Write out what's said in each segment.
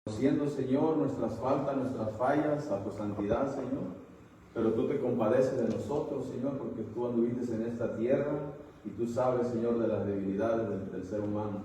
Conociendo, Señor, nuestras faltas, nuestras fallas, a tu santidad, Señor. Pero tú te compadeces de nosotros, Señor, porque tú anduviste en esta tierra y tú sabes, Señor, de las debilidades del ser humano.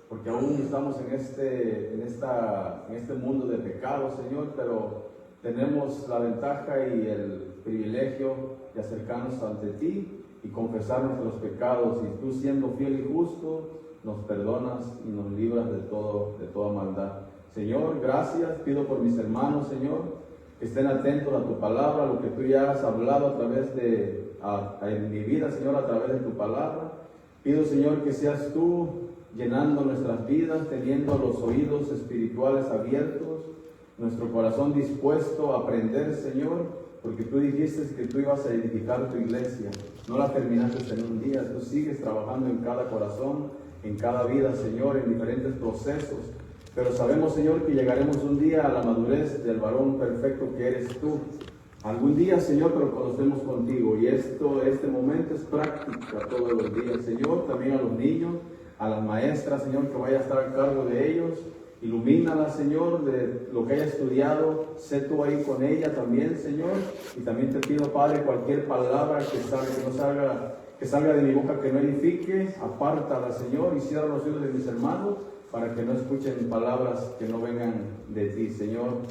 Porque aún estamos en este mundo de pecado, Señor, pero tenemos la ventaja y el privilegio de acercarnos ante ti y confesar nuestros pecados. Y tú, siendo fiel y justo, nos perdonas y nos libras de toda maldad. Señor, gracias, pido por mis hermanos, Señor, que estén atentos a tu palabra, a lo que tú ya has hablado a través en mi vida, Señor, a través de tu palabra. Pido, Señor, que seas tú llenando nuestras vidas, teniendo los oídos espirituales abiertos, nuestro corazón dispuesto a aprender, Señor, porque tú dijiste que tú ibas a edificar tu iglesia. No la terminaste en un día, tú sigues trabajando en cada corazón, en cada vida, Señor, en diferentes procesos. Pero sabemos, Señor, que llegaremos un día a la madurez del varón perfecto que eres tú. Algún día, Señor, pero conocemos contigo. Y este momento es práctica todos los días, Señor. También a los niños, a las maestras, Señor, que vaya a estar a cargo de ellos. Ilumínalas, Señor, de lo que haya estudiado. Sé tú ahí con ella también, Señor. Y también te pido, Padre, cualquier palabra que salga de mi boca que no edifique, apártala, Señor, y cierra los oídos de mis hermanos, para que no escuchen palabras que no vengan de ti, Señor.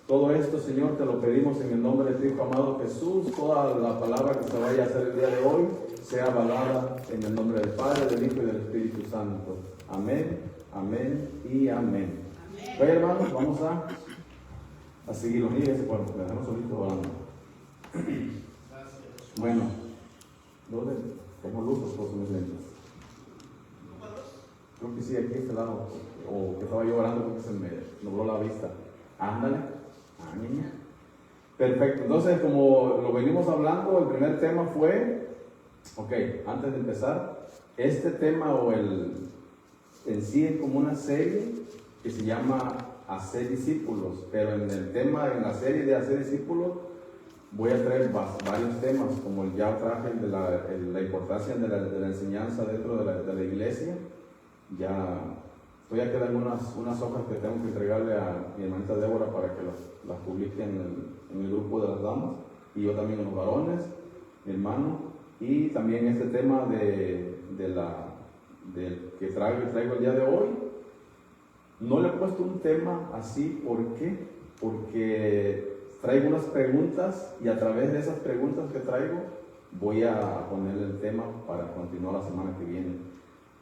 Todo esto, Señor, te lo pedimos en el nombre de tu Hijo amado Jesús. Toda la palabra que se vaya a hacer el día de hoy sea avalada en el nombre del Padre, del Hijo y del Espíritu Santo. Amén, amén y amén. Oye, hermanos, vamos a seguir los niños. Bueno, le dejamos solitos orando. Bueno, ¿dónde tengo luz por sus lentes? Creo que sí, aquí a este lado, o que estaba yo orando porque se me nubló la vista. Ándale, niña. Perfecto, entonces como lo venimos hablando, el primer tema fue, antes de empezar, este tema en sí es como una serie que se llama Hacer Discípulos, pero en la serie de Hacer Discípulos, voy a traer varios temas, como ya traje el de la importancia de la enseñanza dentro de la iglesia. Ya estoy aquí en unas hojas que tengo que entregarle a mi hermanita Débora para que las publique en el grupo de las damas, y yo también en los varones, mi hermano, y también este tema que traigo el día de hoy. No le he puesto un tema así, ¿por qué? Porque traigo unas preguntas y a través de esas preguntas que traigo voy a ponerle el tema para continuar la semana que viene.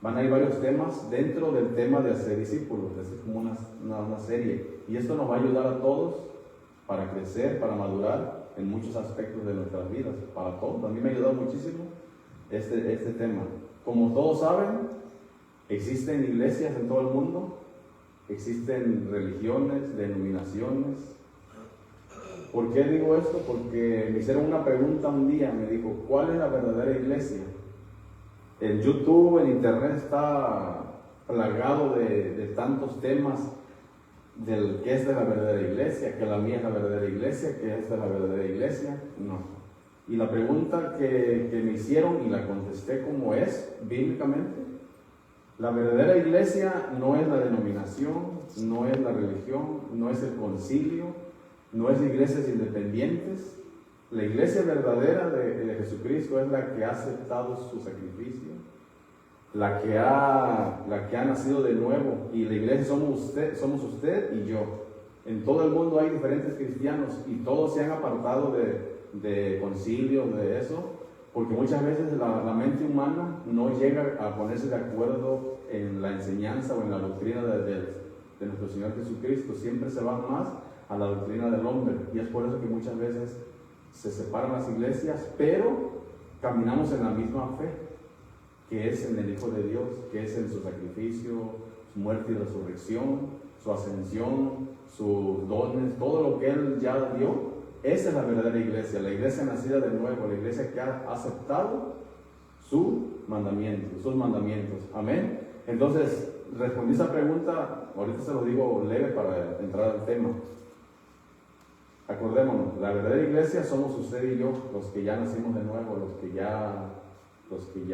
Van a ir varios temas dentro del tema de hacer discípulos. Es como una serie. Y esto nos va a ayudar a todos para crecer, para madurar en muchos aspectos de nuestras vidas. Para todos. A mí me ha ayudado muchísimo este tema. Como todos saben, existen iglesias en todo el mundo. Existen religiones, denominaciones. ¿Por qué digo esto? Porque me hicieron una pregunta un día. Me dijo, ¿cuál es la verdadera iglesia? El YouTube, el internet está plagado de tantos temas del que es de la verdadera iglesia, que la mía es la verdadera iglesia, que esta es la verdadera iglesia. No. Y la pregunta que me hicieron y la contesté como es, bíblicamente, la verdadera iglesia no es la denominación, no es la religión, no es el concilio, no es iglesias independientes. La iglesia verdadera de Jesucristo es la que ha aceptado su sacrificio, la que ha nacido de nuevo, y la iglesia somos usted y yo. En todo el mundo hay diferentes cristianos y todos se han apartado de concilios, de eso, porque muchas veces la mente humana no llega a ponerse de acuerdo en la enseñanza o en la doctrina de nuestro Señor Jesucristo. Siempre se va más a la doctrina del hombre, y es por eso que muchas veces se separan las iglesias, pero caminamos en la misma fe, que es en el Hijo de Dios, que es en su sacrificio, su muerte y resurrección, su ascensión, sus dones, todo lo que Él ya dio. Esa es la verdadera iglesia, la iglesia nacida de nuevo, la iglesia que ha aceptado sus mandamientos. Amén. Entonces, respondí esa pregunta, ahorita se lo digo leve para entrar al tema. Acordémonos, la verdadera iglesia somos usted y yo, los que ya nacimos de nuevo, los que ya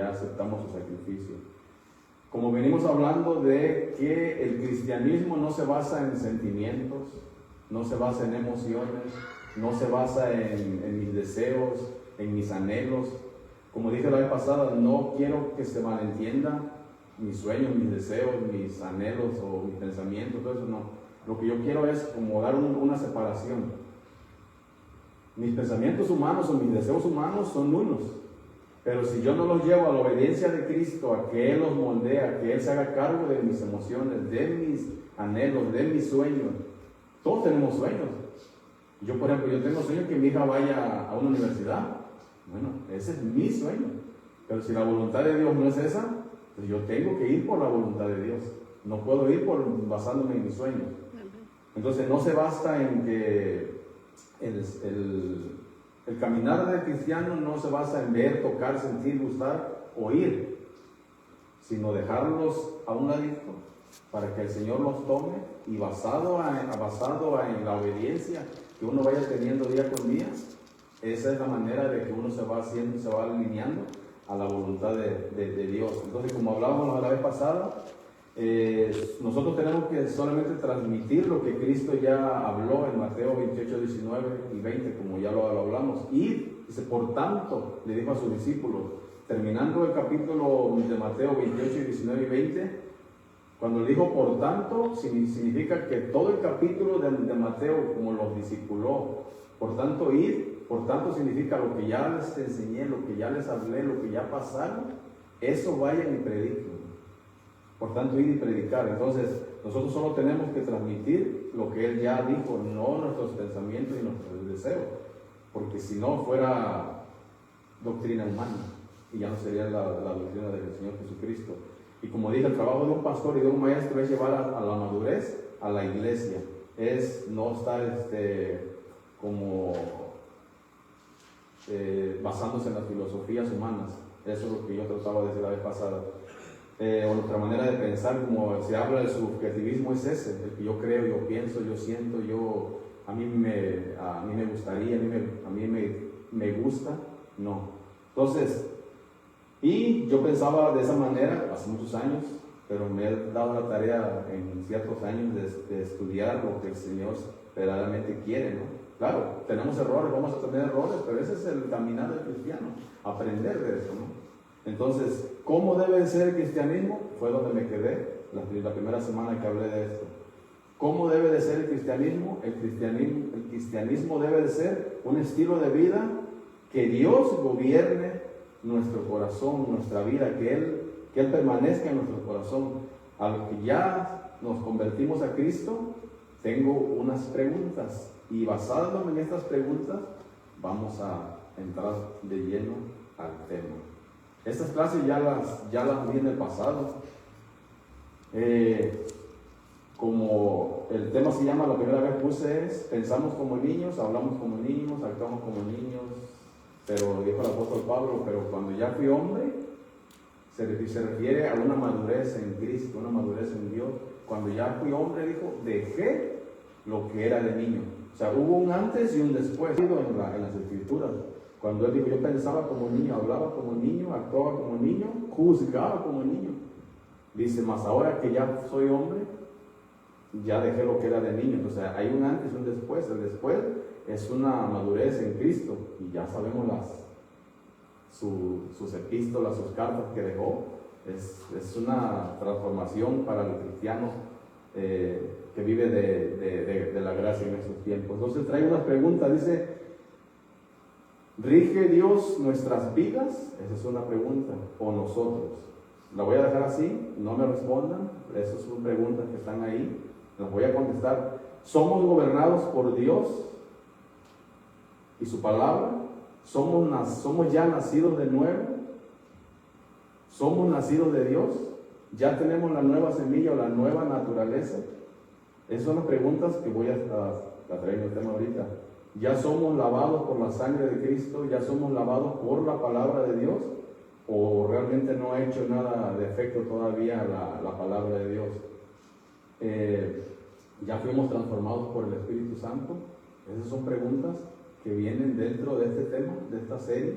aceptamos su sacrificio. como venimos hablando de que el cristianismo no se basa en sentimientos, no se basa en emociones, no se basa en mis deseos, en mis anhelos. Como dije la vez pasada, no quiero que se malentienda mis sueños, mis deseos, mis anhelos o mis pensamientos, todo eso no. Lo que yo quiero es como dar una separación. Mis pensamientos humanos o mis deseos humanos son nulos. Pero si yo no los llevo a la obediencia de Cristo, a que Él los moldee, a que Él se haga cargo de mis emociones, de mis anhelos, de mis sueños. Todos tenemos sueños. Yo, por ejemplo, yo tengo sueños que mi hija vaya a una universidad. Bueno, ese es mi sueño. Pero si la voluntad de Dios no es esa, pues yo tengo que ir por la voluntad de Dios. No puedo ir basándome en mis sueños. Entonces no se basta en que el caminar del cristiano no se basa en ver, tocar, sentir, gustar, oír, sino dejarlos a un ladito para que el Señor los tome y basado en la obediencia que uno vaya teniendo día con día, esa es la manera de que uno se va haciendo, se va alineando a la voluntad de Dios. Entonces, como hablábamos la vez pasada, nosotros tenemos que solamente transmitir lo que Cristo ya habló en Mateo 28, 19 y 20, como ya lo hablamos. Y dice, por tanto, le dijo a sus discípulos, terminando el capítulo de Mateo 28, 19 y 20, cuando le dijo por tanto, significa que todo el capítulo de Mateo, como los discipuló, por tanto ir, por tanto significa lo que ya les enseñé, lo que ya les hablé, lo que ya pasaron, eso vayan y prediquen. Por tanto, ir y predicar. Entonces, nosotros solo tenemos que transmitir lo que Él ya dijo, no nuestros pensamientos y nuestros deseos, porque si no fuera doctrina humana y ya no sería la doctrina del Señor Jesucristo. Y como dije, el trabajo de un pastor y de un maestro es llevar a la madurez a la iglesia, es no estar basándose en las filosofías humanas. Eso es lo que yo trataba de decir la vez pasada. O nuestra manera de pensar, como se habla del subjetivismo, es ese, el que yo creo, yo pienso, yo siento, a mí me gustaría, a mí me gusta, no. Entonces, y yo pensaba de esa manera hace muchos años, pero me he dado la tarea en ciertos años de estudiar lo que el Señor verdaderamente quiere, ¿no? Claro, tenemos errores, vamos a tener errores, pero ese es el caminar del cristiano, aprender de eso, ¿no? Entonces, ¿cómo debe ser el cristianismo? Fue donde me quedé la primera semana que hablé de esto. ¿Cómo debe de ser el cristianismo? El cristianismo debe de ser un estilo de vida que Dios gobierne nuestro corazón, nuestra vida, que Él permanezca en nuestro corazón. A lo que ya nos convertimos a Cristo, tengo unas preguntas y basándome en estas preguntas vamos a entrar de lleno al tema. Estas clases ya las vi en el pasado. Como el tema se llama, la primera vez puse es, pensamos como niños, hablamos como niños, actuamos como niños, pero dijo el apóstol Pablo, pero cuando ya fui hombre, se refiere a una madurez en Cristo, una madurez en Dios. Cuando ya fui hombre, dijo, dejé lo que era de niño. O sea, hubo un antes y un después en las Escrituras. Cuando él dijo, yo pensaba como niño, hablaba como niño, actuaba como niño, juzgaba como niño. Dice, mas ahora que ya soy hombre, ya dejé lo que era de niño. Entonces hay un antes y un después. El después es una madurez en Cristo. Y ya sabemos sus epístolas, sus cartas que dejó. Es una transformación para el cristiano que vive de la gracia en esos tiempos. Entonces traigo unas preguntas. Dice, ¿rige Dios nuestras vidas? Esa es una pregunta. ¿O nosotros? La voy a dejar así, no me respondan. Esas son preguntas que están ahí. Las voy a contestar. ¿Somos gobernados por Dios y su palabra? ¿Somos ya nacidos de nuevo? ¿Somos nacidos de Dios? ¿Ya tenemos la nueva semilla o la nueva naturaleza? Esas son las preguntas que voy a traer en el tema ahorita. ¿Ya somos lavados por la sangre de Cristo? ¿Ya somos lavados por la palabra de Dios? ¿O realmente no ha hecho nada de efecto todavía la palabra de Dios? ¿Ya fuimos transformados por el Espíritu Santo? Esas son preguntas que vienen dentro de este tema, de esta serie,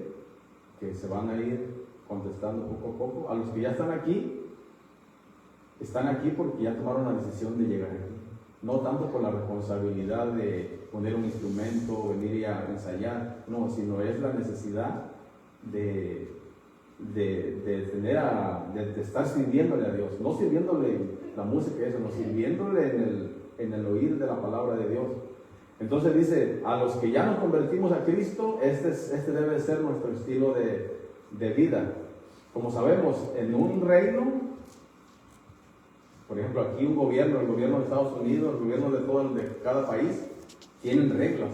que se van a ir contestando poco a poco. A los que ya están aquí, están aquí porque ya tomaron la decisión de llegar aquí. No tanto por la responsabilidad de poner un instrumento, venir y a ensayar, no, sino es la necesidad de estar sirviéndole a Dios, no sirviéndole la música y eso, no sirviéndole en el oír de la palabra de Dios. Entonces dice, a los que ya nos convertimos a Cristo, este debe ser nuestro estilo de vida. Como sabemos, en un reino, por ejemplo, aquí el gobierno de Estados Unidos, el gobierno de cada país, tienen reglas,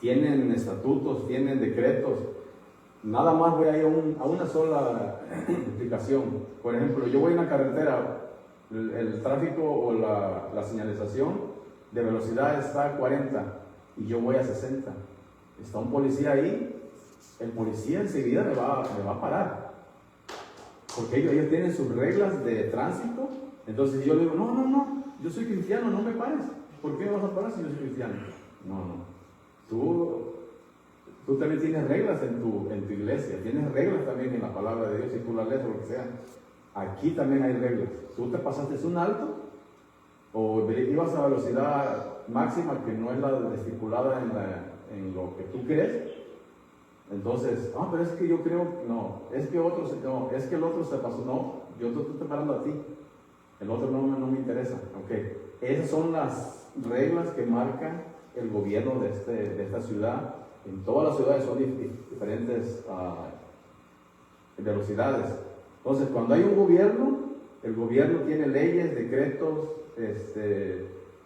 tienen estatutos, tienen decretos. Nada más voy a ir a una sola explicación. Por ejemplo, yo voy en la carretera, el tráfico o la señalización de velocidad está a 40 y yo voy a 60. Está un policía ahí, el policía enseguida me va a parar. Porque ellos tienen sus reglas de tránsito. Entonces yo le digo, no, yo soy cristiano, no me pares. ¿Por qué me vas a parar si yo soy cristiano? No. Tú también tienes reglas en tu iglesia, tienes reglas también en la palabra de Dios, si tú la lees o lo que sea. Aquí también hay reglas. Tú te pasaste un alto o ibas a velocidad máxima que no es la estipulada en lo que tú crees. Entonces, pero es que yo creo, no, es que el otro se pasó, no, yo te estoy parando a ti, el otro no me interesa. Okay. Esas son las reglas que marca el gobierno de esta ciudad. En todas las ciudades son diferentes velocidades. Entonces, cuando hay un gobierno, el gobierno tiene leyes, decretos,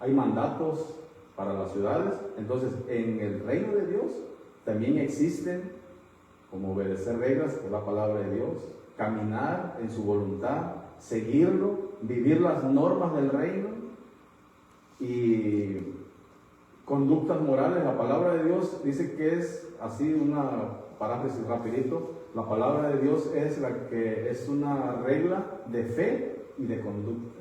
hay mandatos para las ciudades. Entonces, en el reino de Dios también existen como obedecer reglas, que es la palabra de Dios, caminar en su voluntad, seguirlo, vivir las normas del reino y conductas morales. La palabra de Dios dice que es, así una paráfrasis rapidito, la palabra de Dios es una regla de fe y de conducta.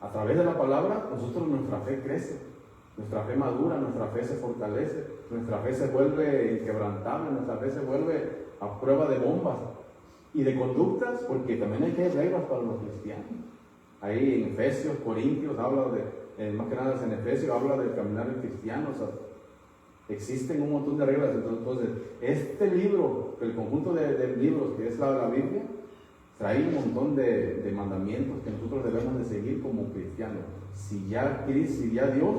A través de la palabra, nuestra fe crece, nuestra fe madura, nuestra fe se fortalece, nuestra fe se vuelve inquebrantable, nuestra fe se vuelve a prueba de bombas y de conductas, porque también hay que haber reglas para los cristianos. Ahí en Efesios, Corintios, habla más que nada en Efesios, habla del caminar del cristiano. O sea, existen un montón de reglas. Entonces, este libro, el conjunto de libros que es la Biblia, trae un montón de mandamientos que nosotros debemos de seguir como cristianos. Si ya Dios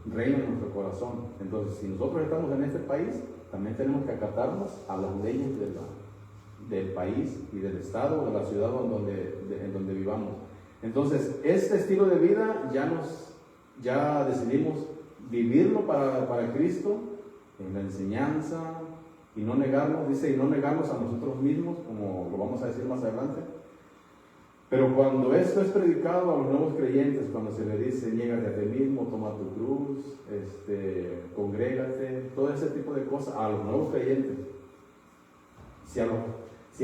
reina en nuestro corazón, entonces si nosotros estamos en este país, también tenemos que acatarnos a las leyes del país y del estado o de la ciudad en donde vivamos. Entonces, este estilo de vida ya decidimos vivirlo para Cristo, en la enseñanza, y no negarnos a nosotros mismos, como lo vamos a decir más adelante. Pero cuando esto es predicado a los nuevos creyentes, cuando se les dice, niégate a ti mismo, toma tu cruz, congrégate, todo ese tipo de cosas, a los nuevos creyentes, si a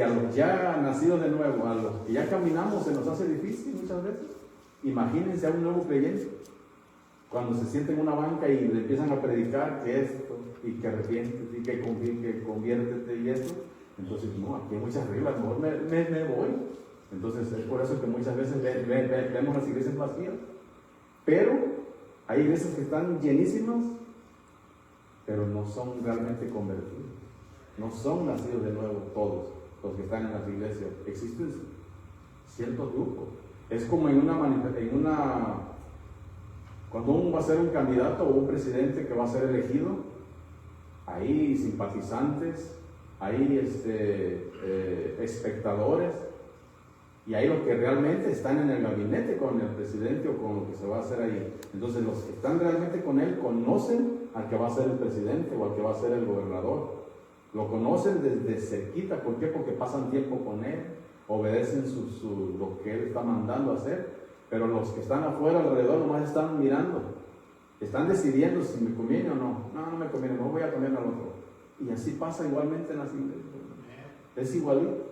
los ya nacidos de nuevo, a los que ya caminamos, se nos hace difícil muchas veces, imagínense a un nuevo creyente, cuando se siente en una banca y le empiezan a predicar que esto, y que arrepiéntete, y que conviértete y esto, entonces no, aquí hay muchas reglas, mejor me voy. Entonces es por eso que muchas veces vemos las iglesias vacías, pero hay iglesias que están llenísimas, pero no son realmente convertidos, no son nacidos de nuevo todos los que están en las iglesias. Existen ciertos grupos. Es como cuando uno va a ser un candidato o un presidente que va a ser elegido, hay simpatizantes, hay espectadores, y hay los que realmente están en el gabinete con el presidente o con lo que se va a hacer ahí. Entonces los que están realmente con él conocen al que va a ser el presidente o al que va a ser el gobernador. Lo conocen desde cerquita. ¿Por qué? Porque pasan tiempo con él, obedecen lo que él está mandando a hacer. Pero los que están afuera alrededor nomás están mirando, están decidiendo si me conviene o no. No me conviene, no voy a comer al otro. Y así pasa igualmente en las iglesias. Es igualito.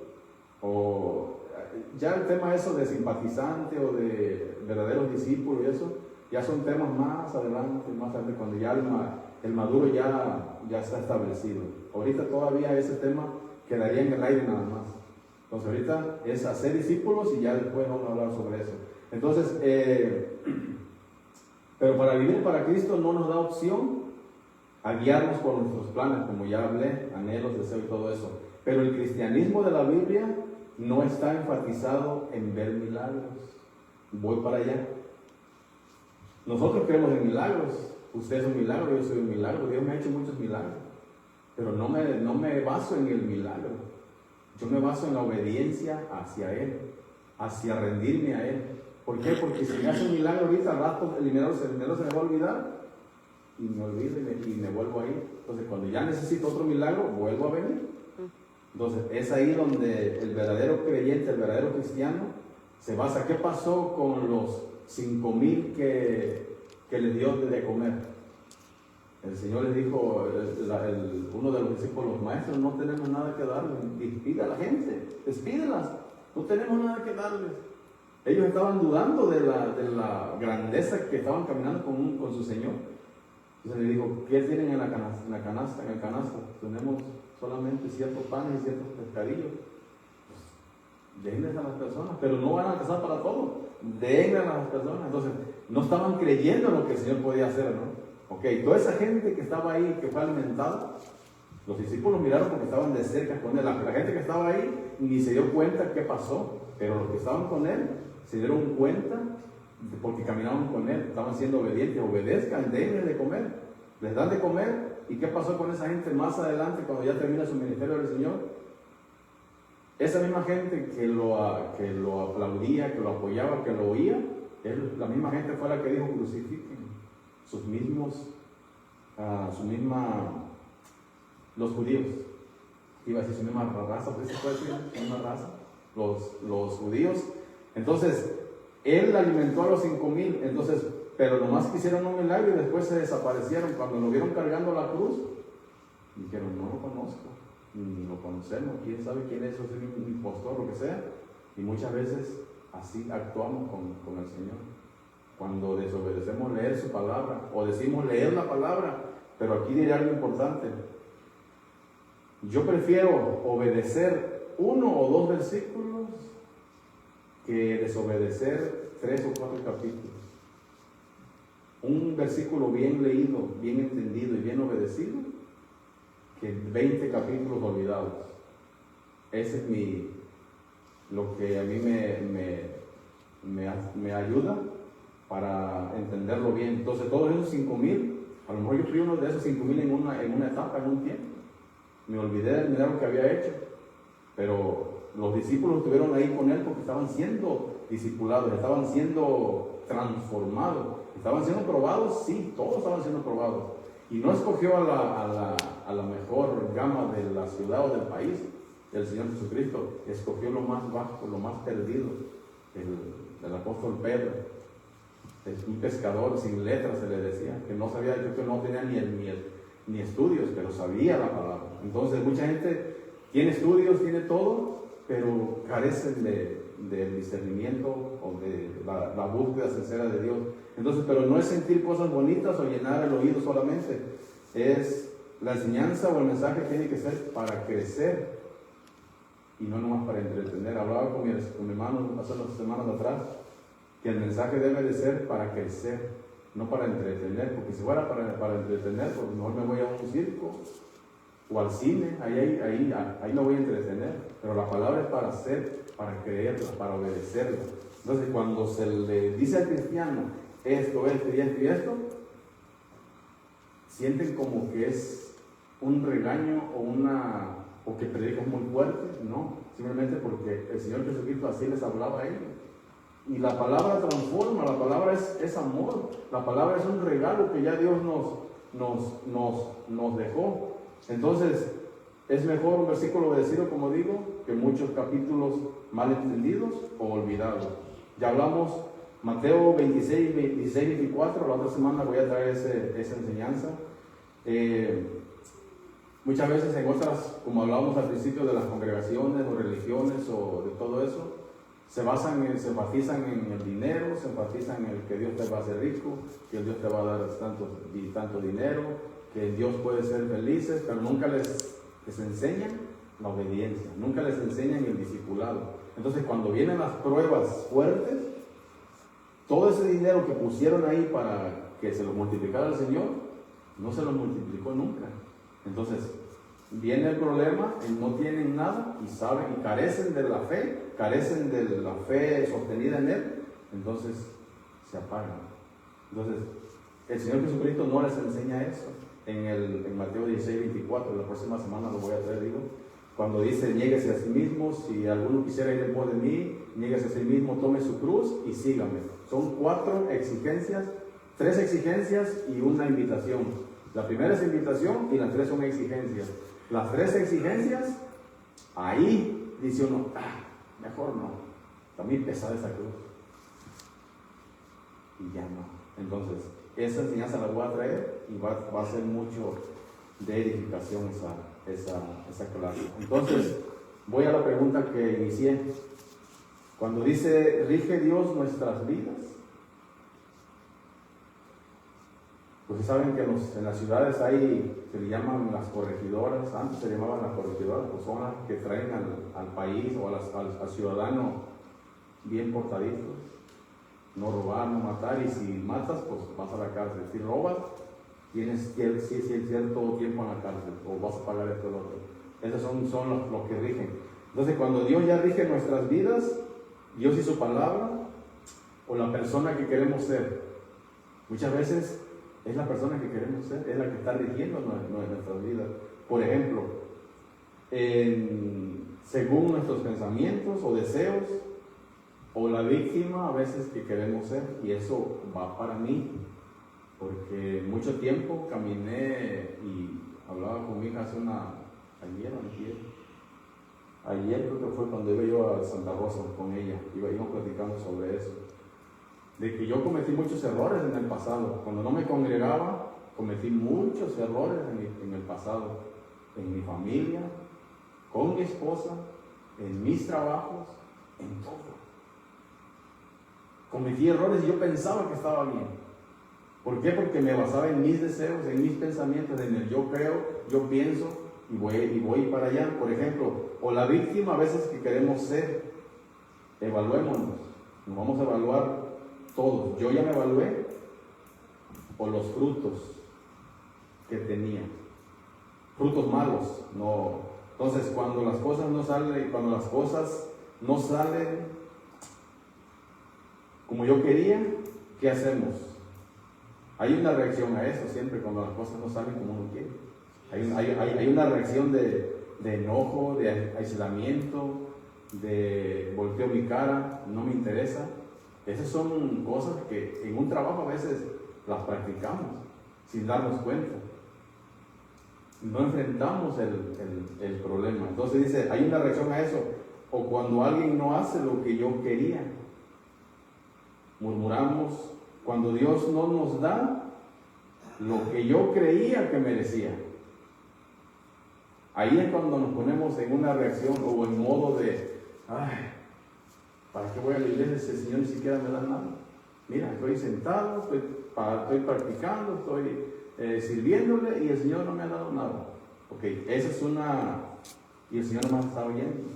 O ya el tema eso de simpatizante o de verdaderos discípulos y eso, ya son temas más adelante, cuando ya el maduro ya está establecido. Ahorita todavía ese tema quedaría en el aire nada más. Entonces ahorita es hacer discípulos y ya después vamos a hablar sobre eso. Entonces, pero para vivir para Cristo no nos da opción a guiarnos por nuestros planes, como ya hablé, anhelos, deseos y todo eso. Pero el cristianismo de la Biblia no está enfatizado en ver milagros. Voy para allá. Nosotros creemos en milagros. Usted es un milagro, yo soy un milagro. Dios me ha hecho muchos milagros. Pero no me baso en el milagro. Yo me baso en la obediencia hacia Él, hacia rendirme a Él. ¿Por qué? Porque si me hace un milagro ahorita, al rato el dinero se me va a olvidar. Y me olvido y me vuelvo a ir. Entonces, cuando ya necesito otro milagro, vuelvo a venir. Entonces, es ahí donde el verdadero creyente, el verdadero cristiano, se basa. ¿Qué pasó con los 5,000 que les dio de comer? El Señor les dijo, uno de los discípulos, maestros, no tenemos nada que darles. Despide a la gente, despídelas, no tenemos nada que darles. Ellos estaban dudando de la grandeza que estaban caminando con su Señor. Entonces le dijo, ¿qué tienen en la canasta? En el canasto tenemos solamente ciertos panes y ciertos pescadillos. Pues, denles a las personas, pero no van a alcanzar para todo. Denles a las personas. Entonces, no estaban creyendo en lo que el Señor podía hacer, ¿no? Ok, toda esa gente que estaba ahí, que fue alimentada, los discípulos miraron porque estaban de cerca con él. La gente que estaba ahí ni se dio cuenta qué pasó, pero los que estaban con él se dieron cuenta porque caminaban con él, estaban siendo obedientes. Obedezcan, denles de comer, les dan de comer. ¿Y qué pasó con esa gente más adelante cuando ya termina su ministerio del Señor? Esa misma gente que lo aplaudía, que lo apoyaba, que lo oía, la misma gente fue la que dijo crucifiquen los judíos, iba a decir su misma raza, ¿por eso puede decir su misma raza? Los judíos. Entonces, él alimentó a los 5,000, entonces, pero nomás quisieron un milagro y después se desaparecieron. Cuando lo vieron cargando la cruz, dijeron, no lo conozco, ni lo conocemos, quién sabe quién es, o es un impostor, lo que sea. Y muchas veces así actuamos con el Señor. Cuando desobedecemos leer su palabra, o decimos leer la palabra, pero aquí diré algo importante. Yo prefiero obedecer 1 o 2 versículos que desobedecer 3 o 4 capítulos. Un versículo bien leído, bien entendido y bien obedecido, que 20 capítulos olvidados. Ese es lo que a mí me ayuda para entenderlo bien. Entonces, todos esos 5,000, a lo mejor yo fui uno de esos 5,000 en una etapa, en un tiempo. Me olvidé del milagro que había hecho, pero los discípulos estuvieron ahí con él porque estaban siendo discipulados, estaban siendo transformados, estaban siendo probados, sí, todos estaban siendo probados. Y no escogió a la mejor gama de la ciudad o del país, el Señor Jesucristo, escogió lo más bajo, lo más perdido, el apóstol Pedro. Es un pescador sin letras, se le decía, que no sabía, que no tenía ni estudios, pero sabía la palabra. Entonces, mucha gente tiene estudios, tiene todo, pero carecen del discernimiento o de la búsqueda sincera de Dios. Entonces, pero no es sentir cosas bonitas o llenar el oído solamente, es la enseñanza o el mensaje tiene que ser para crecer y no nomás para entretener. Hablaba con mi hermano hace unas semanas atrás que el mensaje debe de ser para crecer, no para entretener, porque si fuera para entretener, pues mejor me voy a un circo o al cine, ahí me voy a entretener, pero la palabra es para hacer, para creerla, para obedecerla. Entonces, cuando se le dice al cristiano esto y esto, sienten como que es un regaño o que predican muy fuerte. No, simplemente porque el Señor Jesucristo así les hablaba a ellos. Y la palabra transforma, la palabra es amor, la palabra es un regalo que ya Dios nos dejó. Entonces, es mejor un versículo obedecido, como digo, que muchos capítulos mal entendidos o olvidados. Ya hablamos Mateo 26, 16, 24, la otra semana voy a traer esa enseñanza. Muchas veces en otras, como hablábamos al principio de las congregaciones o religiones o de todo eso, se enfatizan en el dinero, se enfatizan en el que Dios te va a hacer rico, que Dios te va a dar tanto dinero, que Dios puede ser felices, pero nunca les enseñan la obediencia, nunca les enseñan el discipulado. Entonces cuando vienen las pruebas fuertes, todo ese dinero que pusieron ahí para que se lo multiplicara el Señor, no se lo multiplicó nunca. Entonces viene el problema, no tienen nada y saben y carecen de la fe sostenida en Él, entonces se apagan. Entonces el Señor Jesucristo no les enseña eso. En Mateo 16:24, la próxima semana lo voy a traer, digo, cuando dice: niéguese a sí mismo, si alguno quisiera ir en pos de mí, niéguese a sí mismo, tome su cruz y sígame. Son 4 exigencias, 3 exigencias y una invitación. La primera es invitación y las 3 son exigencias. Las 3 exigencias, ahí dice uno: mejor no, está muy pesada esa cruz. Y ya no. Entonces, esa enseñanza la voy a traer y va a ser mucho de edificación esa clase. Entonces, voy a la pregunta que inicié. Cuando dice: ¿rige Dios nuestras vidas? Pues saben que en las ciudades hay, se le llaman las corregidoras, antes se llamaban las corregidoras, pues son las que traen al país o al ciudadano bien portaditos. No robar, no matar, y si matas, pues vas a la cárcel. Si robas, tienes cierto tiempo en la cárcel, o vas a pagar esto o lo otro. Esos son los que rigen. Entonces, cuando Dios ya rige nuestras vidas, Dios y su palabra, o la persona que queremos ser, muchas veces es la persona que queremos ser, es la que está rigiendo nuestras vidas. Por ejemplo, según nuestros pensamientos o deseos, o la víctima a veces que queremos ser, y eso va para mí, porque mucho tiempo caminé y hablaba con mi hija ayer creo que fue cuando iba yo a Santa Rosa con ella, íbamos platicando sobre eso, de que yo cometí muchos errores en el pasado. Cuando no me congregaba, cometí muchos errores en el pasado, en mi familia, con mi esposa, en mis trabajos, en todo. Cometí errores y yo pensaba que estaba bien. ¿Por qué? Porque me basaba en mis deseos, en mis pensamientos, en el yo creo, yo pienso y voy para allá. Por ejemplo, o la víctima a veces que queremos ser, evaluémonos, nos vamos a evaluar todos. Yo ya me evalué, o los frutos que tenía, frutos malos, no. Entonces, cuando las cosas no salen como yo quería, ¿qué hacemos? Hay una reacción a eso siempre cuando las cosas no salen como uno quiere. Hay una reacción de enojo, de aislamiento, de volteo mi cara, no me interesa. Esas son cosas que en un trabajo a veces las practicamos sin darnos cuenta. No enfrentamos el problema. Entonces dice, hay una reacción a eso. O cuando alguien no hace lo que yo quería, murmuramos. Cuando Dios no nos da lo que yo creía que merecía, ahí es cuando nos ponemos en una reacción o en modo de: ¿para qué voy a la iglesia si el Señor ni siquiera me da nada? Mira, estoy sentado, estoy practicando, estoy sirviéndole y el Señor no me ha dado nada. Ok, esa es y el Señor no me está oyendo.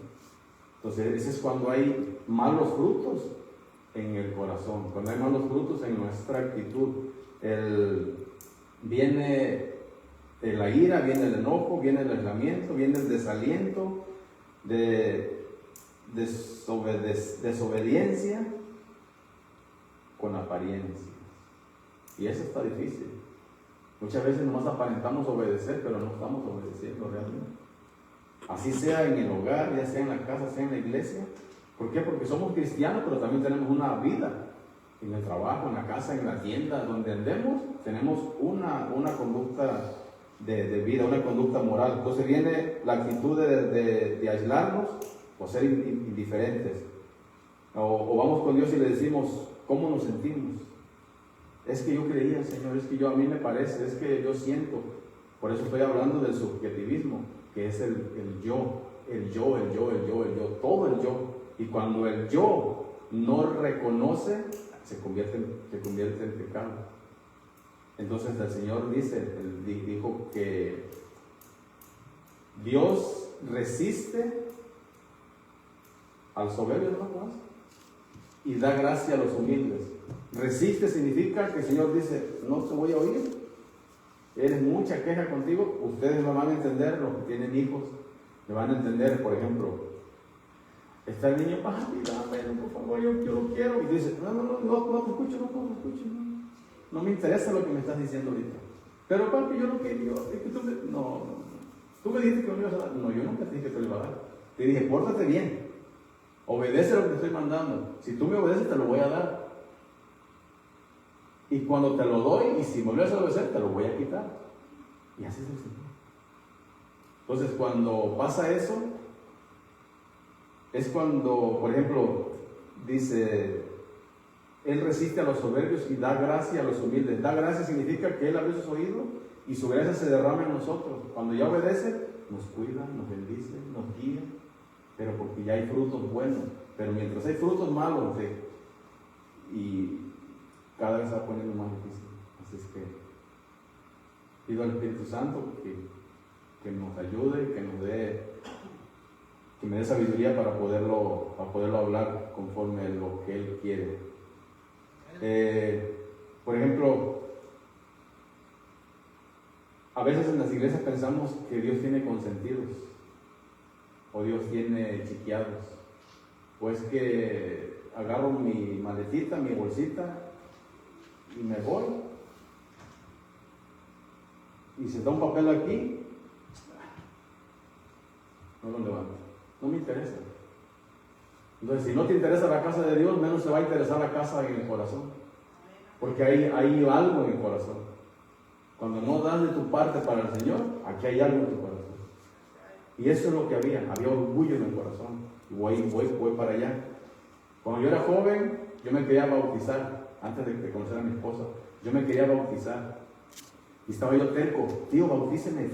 Entonces, ese es cuando hay malos frutos en el corazón, cuando hay malos frutos en nuestra actitud. Viene la ira, viene el enojo, viene el aislamiento, viene el desaliento, desobediencia con apariencia. Y eso está difícil. Muchas veces nomás aparentamos obedecer, pero no estamos obedeciendo realmente. Así sea en el hogar, ya sea en la casa, sea en la iglesia. ¿Por qué? Porque somos cristianos, pero también tenemos una vida. En el trabajo, en la casa, en la tienda, donde andemos, tenemos una conducta de vida, una conducta moral. Entonces viene la actitud de aislarnos o ser indiferentes. O vamos con Dios y le decimos cómo nos sentimos. Es que yo creía, Señor, es que a mí me parece, es que yo siento. Por eso estoy hablando del subjetivismo, que es el yo, todo el yo. Y cuando el yo no reconoce, se convierte en pecado. Entonces el Señor dijo que Dios resiste al soberbio, ¿no? Y da gracia a los humildes. Resiste significa que el Señor dice, no te voy a oír, eres mucha queja contigo. Ustedes me van a entender, los que tienen hijos, me van a entender. Por ejemplo, está el niño, papi, dame, por favor, yo lo quiero. Y dice, no te escucho, no me interesa lo que me estás diciendo ahorita. Pero papi, yo lo quiero, es que tú me dijiste que me ibas a dar. No, yo nunca te dije que te lo iba a dar. Te dije, pórtate bien, obedece lo que te estoy mandando. Si tú me obedeces, te lo voy a dar. Y cuando te lo doy, y si me vuelves a obedecer, te lo voy a quitar. Y así es el Señor. Entonces, cuando pasa eso, es cuando, por ejemplo, dice, Él resiste a los soberbios y da gracia a los humildes. Da gracia significa que Él abre sus oídos y su gracia se derrama en nosotros. Cuando ya obedece, nos cuida, nos bendice, nos guía, pero porque ya hay frutos buenos. Pero mientras hay frutos malos, y cada vez se va poniendo más difícil. Así es que pido al Espíritu Santo que nos ayude, que me dé sabiduría para poderlo hablar conforme a lo que Él quiere. Por ejemplo, a veces en las iglesias pensamos que Dios tiene consentidos o Dios tiene chiqueados. Pues que agarro mi maletita, mi bolsita y me voy, y si está un papel aquí, no lo levanto, no me interesa. Entonces, si no te interesa la casa de Dios, menos te va a interesar la casa en el corazón, porque hay algo en el corazón. Cuando no das de tu parte para el Señor, aquí hay algo en tu corazón. Y eso es lo que había orgullo en el corazón. Y voy para allá. Cuando yo era joven, yo me quería bautizar. Antes de conocer a mi esposa, yo me quería bautizar. Y estaba yo terco, tío, bautíceme.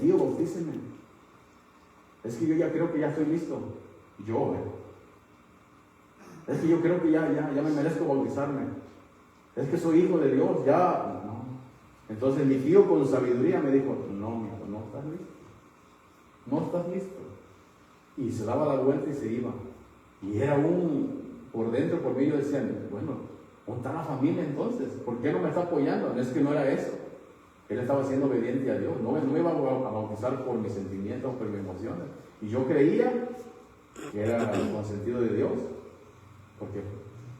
Es que yo ya creo que ya estoy listo. Es que yo creo que ya me merezco bautizarme. Es que soy hijo de Dios, ya. No. Entonces mi tío con sabiduría me dijo, no, mijo, no estás listo. No estás listo. Y se daba la vuelta y se iba. Y era por dentro, por mí, yo decía, bueno, ¿dónde está la familia entonces? ¿Por qué no me está apoyando? No es que no era eso. Él estaba siendo obediente a Dios. No me iba a bautizar por mis sentimientos, por mis emociones. Y yo creía que era el consentido de Dios, porque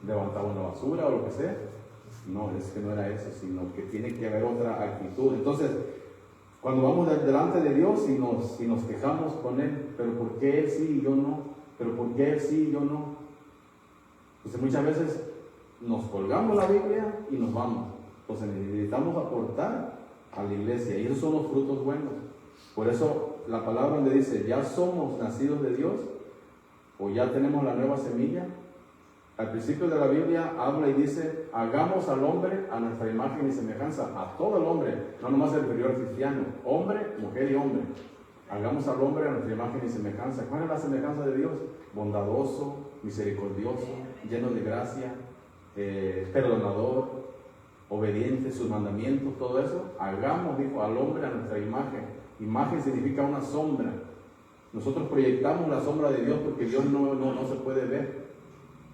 levantaba una basura o lo que sea. No, es que no era eso, sino que tiene que haber otra actitud. Entonces, cuando vamos delante de Dios y nos quejamos con Él, pero ¿por qué Él sí y yo no? ¿Pero por qué Él sí y yo no? Entonces muchas veces nos colgamos la Biblia y nos vamos. Entonces necesitamos aportar a la iglesia, y esos son los frutos buenos. Por eso la palabra donde dice, ya somos nacidos de Dios, o ya tenemos la nueva semilla, al principio de la Biblia habla y dice, hagamos al hombre a nuestra imagen y semejanza, a todo el hombre, no nomás el inferior cristiano, hombre, mujer y hombre. Hagamos al hombre a nuestra imagen y semejanza. ¿Cuál es la semejanza de Dios? Bondadoso, misericordioso, lleno de gracia, perdonador, obediente, sus mandamientos, todo eso. Hagamos, dijo, al hombre a nuestra imagen. Imagen significa una sombra. Nosotros proyectamos la sombra de Dios porque Dios no se puede ver.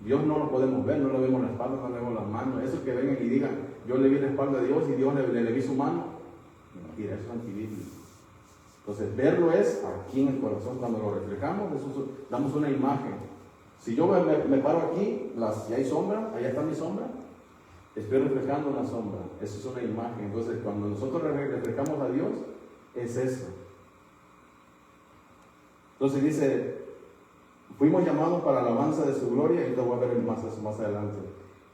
Dios no lo podemos ver, no le vemos la espalda, no le vemos las manos. Eso que vengan y digan, yo le vi la espalda a Dios y Dios le vi su mano. Mentira, eso es antibíblico. Entonces, verlo es aquí en el corazón. Cuando lo reflejamos, damos una imagen. Si yo me paro aquí, si hay sombra, allá está mi sombra, estoy reflejando una sombra. Eso es una imagen. Entonces, cuando nosotros reflejamos a Dios, es eso. Entonces dice, fuimos llamados para la alabanza de su gloria, y lo voy a ver más adelante.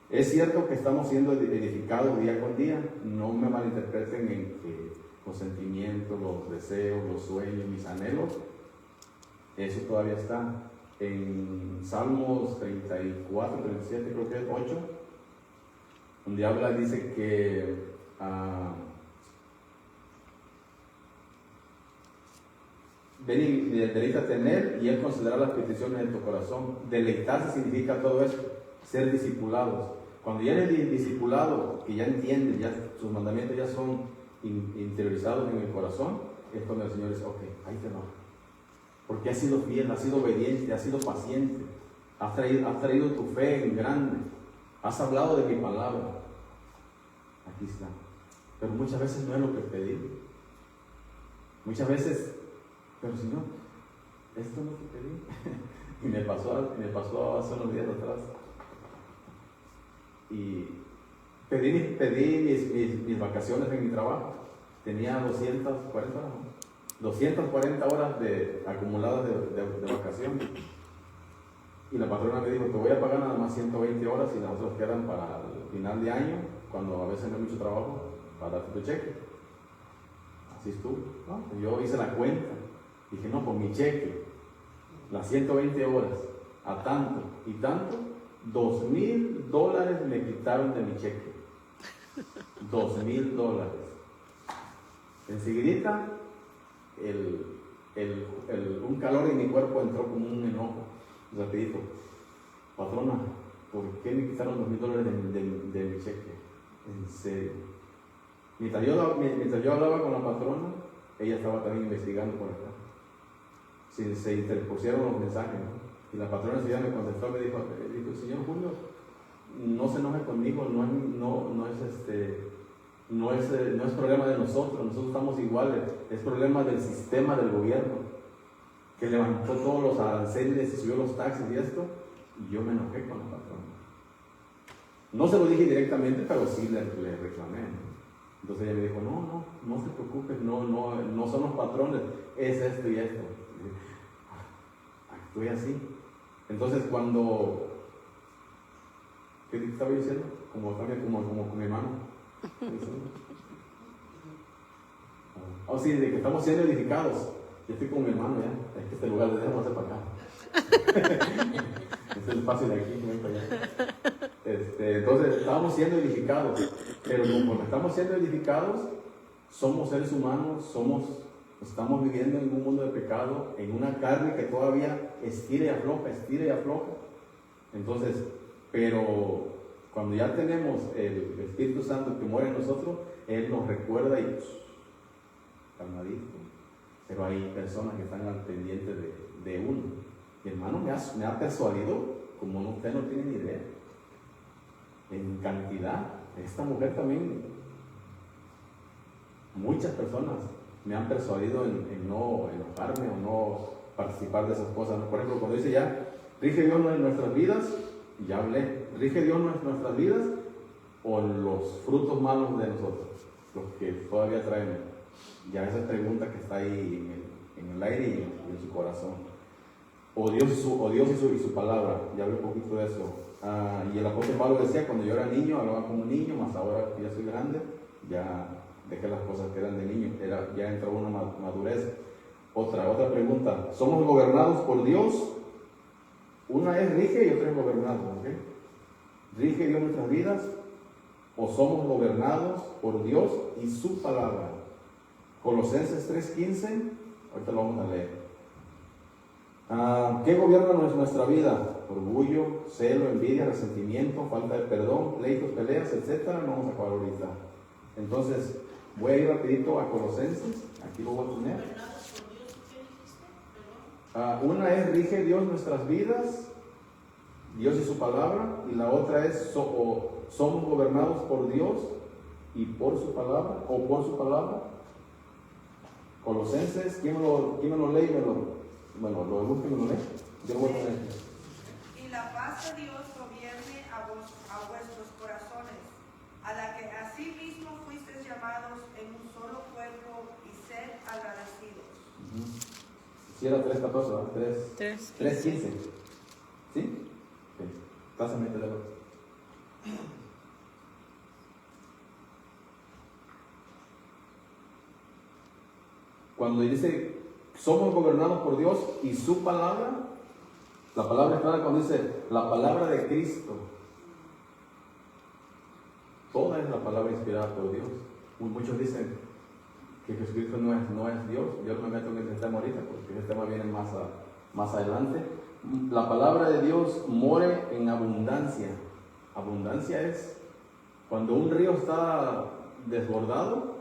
Es cierto que estamos siendo edificados día con día. No me malinterpreten en que los sentimientos, los deseos, los sueños, mis anhelos, eso todavía está. En Salmos 34, 37, creo que es 8, donde habla, dice que ven y deleítate en Él y Él considerará las peticiones de tu corazón. Deleitarse significa todo eso, ser discipulados. Cuando ya eres discipulado, que ya entiendes, ya sus mandamientos ya son interiorizados en el corazón, es cuando el Señor dice, ok, ahí te va. porque has sido fiel, has sido obediente, has sido paciente, has traído tu fe en grande, has hablado de mi palabra. Aquí está. Pero muchas veces no es lo que pedí. Muchas veces, pero Señor, esto es lo que pedí. Y me pasó hace unos días atrás. Y pedí mis vacaciones en mi trabajo. Tenía 240 horas acumuladas de vacaciones. Y la patrona me dijo, te voy a pagar nada más 120 horas y las otras quedan para el final de año, cuando a veces no hay mucho trabajo, para darte tu cheque. Así estuvo, ¿no? Yo hice la cuenta. Dije, no, por mi cheque, las 120 horas, a tanto y tanto, $2,000 me quitaron de mi cheque. $2,000. Enseguidita, un calor en mi cuerpo entró como un enojo. Rapidito, patrona, ¿por qué me quitaron $2,000 de mi cheque? En serio. Mientras yo hablaba con la patrona, ella estaba también investigando por acá. Se interpusieron los mensajes, ¿no? Y la patrona enseguida me contestó, me dijo, señor Julio, no se enoje conmigo, no es problema de nosotros estamos iguales, es problema del sistema del gobierno, que levantó todos los aranceles y subió los taxis y esto, y yo me enojé con la patrona. No se lo dije directamente, pero sí le reclamé, ¿no? Entonces ella me dijo, no se preocupe, no son los patrones, es esto y esto. Y dije, actué así. Entonces ¿qué te estaba diciendo? Como con mi hermano. Sí, de que estamos siendo edificados. Yo estoy con mi hermano ya. Es que este lugar de Dios no hace para acá. Es el espacio de aquí, no hay para allá. Entonces, estamos siendo edificados. Pero como estamos siendo edificados, somos seres humanos, estamos viviendo en un mundo de pecado, en una carne que todavía estira y afloja. Entonces, pero cuando ya tenemos el Espíritu Santo que muere en nosotros, Él nos recuerda y calmadito. Pero hay personas que están al pendiente de uno. Mi hermano me ha persuadido como usted no tiene ni idea. En cantidad. Esta mujer también, muchas personas me han persuadido en no enojarme o no participar de esas cosas. Por ejemplo, cuando dice ya, rige Dios en nuestras vidas, ya hablé, rige Dios en nuestras vidas o los frutos malos de nosotros, los que todavía traen. Ya esa pregunta que está ahí en el aire y en su corazón. O Dios y su palabra, ya hablé un poquito de eso. Y el apóstol Pablo decía, cuando yo era niño, hablaba como un niño, más ahora que ya soy grande, ya dejé las cosas que eran de niño, ya entró una madurez. Otra pregunta, ¿somos gobernados por Dios? Una es rige y otra es gobernado, ¿ok? ¿Rige Dios nuestras vidas? ¿O somos gobernados por Dios y su palabra? Colosenses 3:15, ahorita lo vamos a leer. ¿Qué gobierna nuestra vida? Orgullo, celo, envidia, resentimiento, falta de perdón, pleitos, peleas, etc. No vamos a acabar ahorita. Entonces, voy a ir rapidito a Colosenses. Aquí lo voy a poner. Una es rige Dios nuestras vidas, Dios y su palabra. Y la otra es somos gobernados por Dios y por su palabra, o por su palabra. Colosenses, ¿quién me lo lee? Bueno, lo busque y me lo lee. Yo lo voy a poner aquí. Y la paz de Dios gobierne a vuestros corazones, a la que asimismo fuisteis llamados en un solo cuerpo, y sed agradecidos. Si era 3:14, ¿verdad? 3:15. ¿Sí? Okay. Pásame el teléfono. Cuando dice somos gobernados por Dios y su palabra, la palabra clara cuando dice la palabra de Cristo, toda es la palabra inspirada por Dios. Muchos dicen que Jesucristo no es Dios. Yo no me meto en ese tema ahorita porque ese tema viene más adelante. La palabra de Dios more en abundancia. Abundancia es cuando un río está desbordado,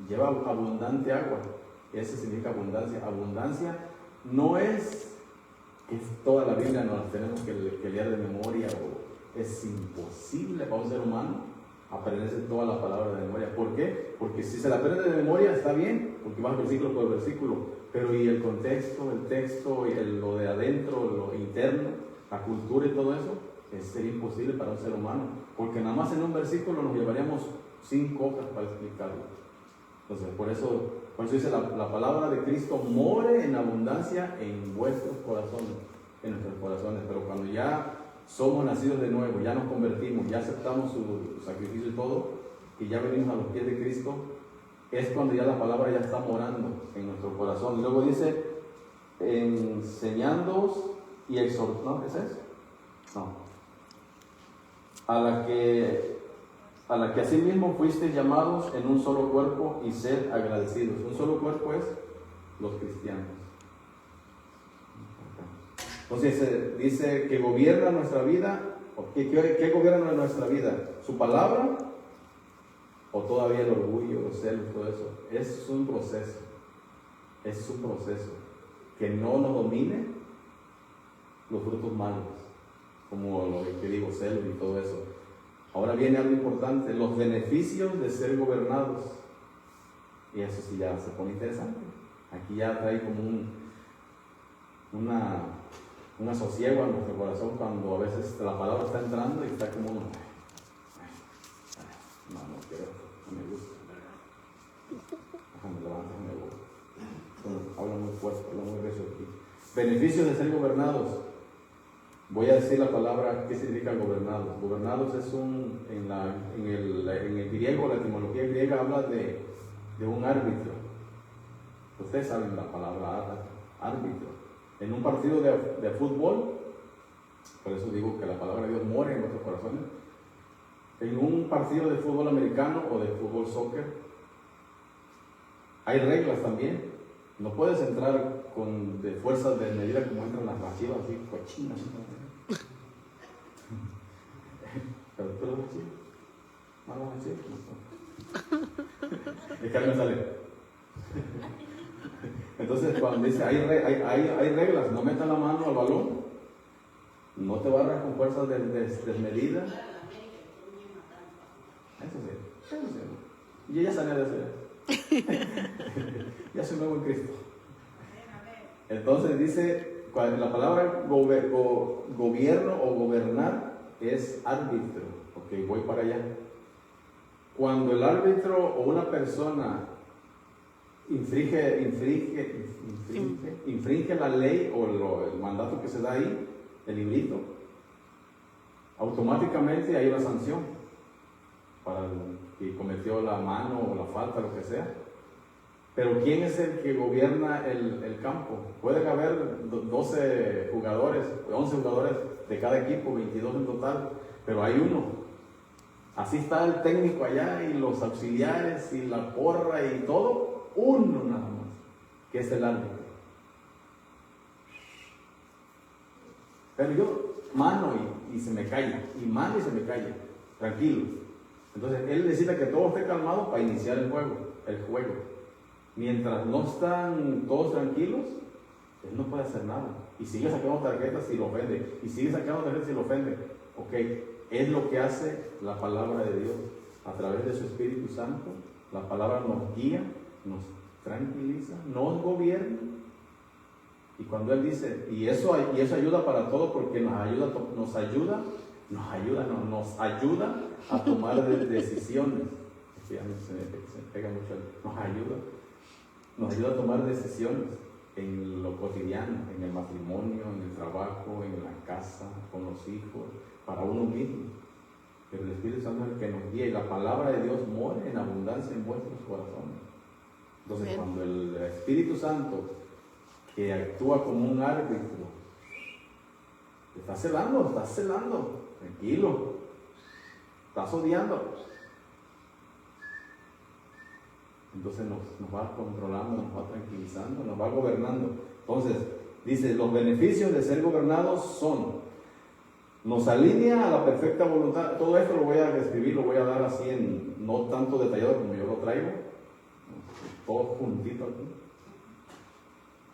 lleva abundante agua. Eso significa abundancia. Abundancia no es que toda la Biblia nos la tenemos que leer de memoria, o es imposible para un ser humano aprenderse toda la palabra de memoria. ¿Por qué? Porque si se la aprende de memoria está bien, porque va versículo por versículo, pero y el contexto, el texto, y lo de adentro, lo interno, la cultura y todo eso, sería imposible para un ser humano, porque nada más en un versículo nos llevaríamos 5 hojas para explicarlo. Entonces, por eso dice la palabra de Cristo more en abundancia en vuestros corazones, en nuestros corazones. Pero cuando ya somos nacidos de nuevo, ya nos convertimos, ya aceptamos su sacrificio y todo, y ya venimos a los pies de Cristo, es cuando ya la palabra ya está morando en nuestro corazón. Y luego dice, enseñándoos y exhortando, ¿no? ¿Es eso? No. A la que asimismo fuisteis llamados en un solo cuerpo y sed agradecidos. Un solo cuerpo es los cristianos. Entonces dice que gobierna nuestra vida. ¿Qué gobierna nuestra vida? ¿Su palabra? ¿O todavía el orgullo, los celos, todo eso? Es un proceso. Es un proceso. Que no nos domine los frutos malos, como lo que digo, celos y todo eso. Ahora viene algo importante, los beneficios de ser gobernados. Y eso sí ya se pone interesante. Aquí ya trae como una sosiego a nuestro corazón cuando a veces la palabra está entrando y está como no quiero, no me gusta. Déjame levantar, déjame voy. Habla muy fuerte, habla muy recio aquí. Beneficios de ser gobernados. Voy a decir la palabra, ¿qué significa gobernados? Gobernados es en el griego, la etimología griega habla de un árbitro. Ustedes saben la palabra árbitro. En un partido de fútbol, por eso digo que la palabra de Dios muere en nuestros corazones. En un partido de fútbol americano o de fútbol soccer, hay reglas también. No puedes entrar de fuerzas de medida como entran las masivas, así cochinas. Pero tú lo ves así. No lo ves así. Es que me sale. Entonces, cuando dice hay reglas, no metas la mano al balón, no te barras con fuerzas desmedidas. Eso sí. Y ella sale de hacer. Ya soy nuevo en Cristo. Entonces dice, cuando la palabra gobierno o gobernar es árbitro. Ok, voy para allá. Cuando el árbitro o una persona infringe la ley o el mandato que se da ahí, el librito, automáticamente hay una sanción para el que cometió la mano o la falta, lo que sea. Pero ¿quién es el que gobierna el campo? Pueden haber 12 jugadores, 11 jugadores de cada equipo, 22 en total, pero hay uno. Así está el técnico allá y los auxiliares y la porra y todo, uno nada más, que es el árbitro. Pero yo mano y se me calla, y mano y se me calla, tranquilo. Entonces él necesita que todo esté calmado para iniciar el juego. Mientras no están todos tranquilos, él no puede hacer nada. Y sigue sacando tarjetas y lo ofende. Y sigue sacando tarjetas y lo ofende. Ok, es lo que hace la palabra de Dios. A través de su Espíritu Santo, la palabra nos guía, nos tranquiliza, nos gobierna. Y cuando Él dice, y eso ayuda para todo, porque nos ayuda a tomar decisiones. Se me pega mucho. Nos ayuda a tomar decisiones en lo cotidiano, en el matrimonio, en el trabajo, en la casa, con los hijos, para uno mismo. Pero el Espíritu Santo es el que nos guía y la palabra de Dios more en abundancia en vuestros corazones. Entonces, bien, cuando el Espíritu Santo, que actúa como un árbitro, está celando, tranquilo, estás odiando. Entonces nos va controlando, nos va tranquilizando, nos va gobernando. Entonces, dice, los beneficios de ser gobernados son, nos alinea a la perfecta voluntad. Todo esto lo voy a describir, lo voy a dar así no tanto detallado como yo lo traigo, todo juntito aquí.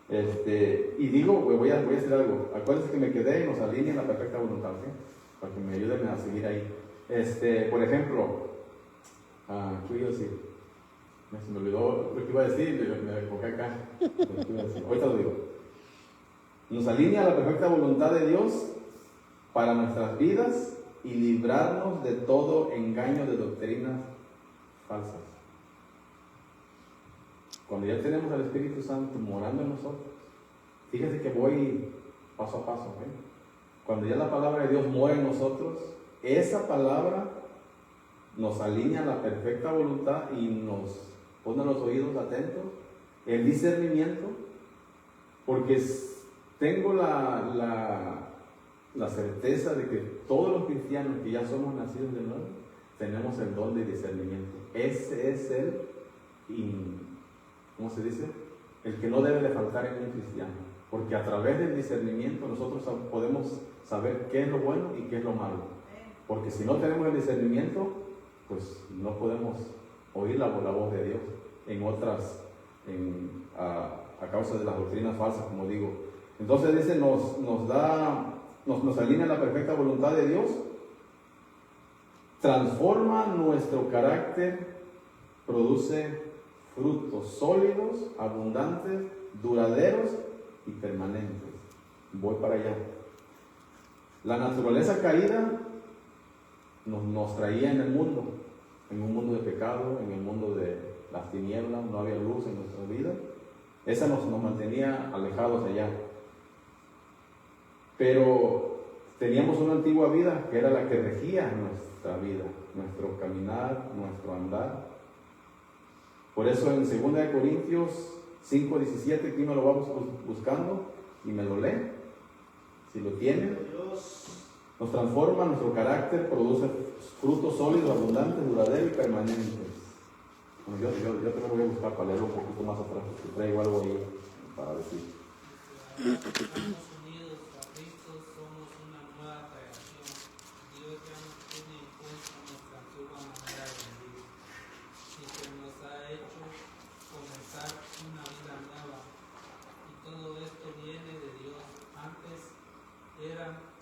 Y digo, voy a decir algo. Acuérdense que me quedé y nos alinea en la perfecta voluntad, ¿sí? Para que me ayuden a seguir ahí. Por ejemplo, ¿qué iba a decir? Se me olvidó lo que iba a decir, me enfoqué acá. Ahorita lo digo. Nos alinea a la perfecta voluntad de Dios para nuestras vidas y librarnos de todo engaño de doctrinas falsas. Cuando ya tenemos al Espíritu Santo morando en nosotros, fíjese que voy paso a paso. Cuando ya la palabra de Dios mora en nosotros, esa palabra nos alinea a la perfecta voluntad y nos pone los oídos atentos, el discernimiento, porque tengo la certeza de que todos los cristianos que ya somos nacidos de nuevo, tenemos el don de discernimiento. Ese es ¿cómo se dice? El que no debe de faltar en un cristiano, porque a través del discernimiento nosotros podemos saber qué es lo bueno y qué es lo malo. Porque si no tenemos el discernimiento, pues no podemos oír la voz de Dios a causa de las doctrinas falsas, como digo. Entonces dice, nos alinea la perfecta voluntad de Dios, transforma nuestro carácter, produce frutos sólidos, abundantes, duraderos y permanentes. Voy para allá. La naturaleza caída nos traía en un mundo de pecado, en el mundo de las tinieblas, no había luz en nuestra vida. Esa nos mantenía alejados allá. Pero teníamos una antigua vida que era la que regía nuestra vida, nuestro caminar, nuestro andar. Por eso en 2 Corintios 5:17, aquí me lo vamos buscando y me lo lee, si lo tienen. Nos transforma nuestro carácter, produce frutos sólidos, abundantes, duraderos y permanentes. Bueno, yo te lo voy a buscar para leerlo un poquito más atrás, porque traigo algo ahí para decir. Estamos unidos a Cristo, somos una nueva creación. Dios ya no tiene en cuenta nuestra antigua manera de vivir y que nos ha hecho comenzar una vida nueva. Y todo esto viene de Dios. Antes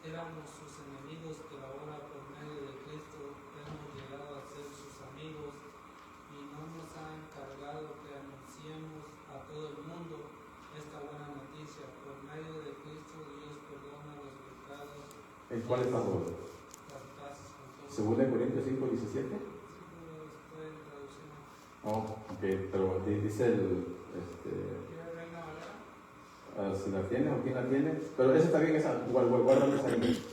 éramos sus enemigos, pero ahora por medio de Cristo hemos llegado a ser sus amigos y no nos ha encargado que anunciemos a todo el mundo esta buena noticia. Por medio de Cristo Dios perdona los pecados. ¿En cuál está sobre? Las casas con todo. 2 Corintios 5:17. Estoy traduciendo. Oh, ok, pero dice ¿Quieres Reina Valera? si la tiene o quién la tiene, pero esa está bien, guárdame esa ahí. Dice,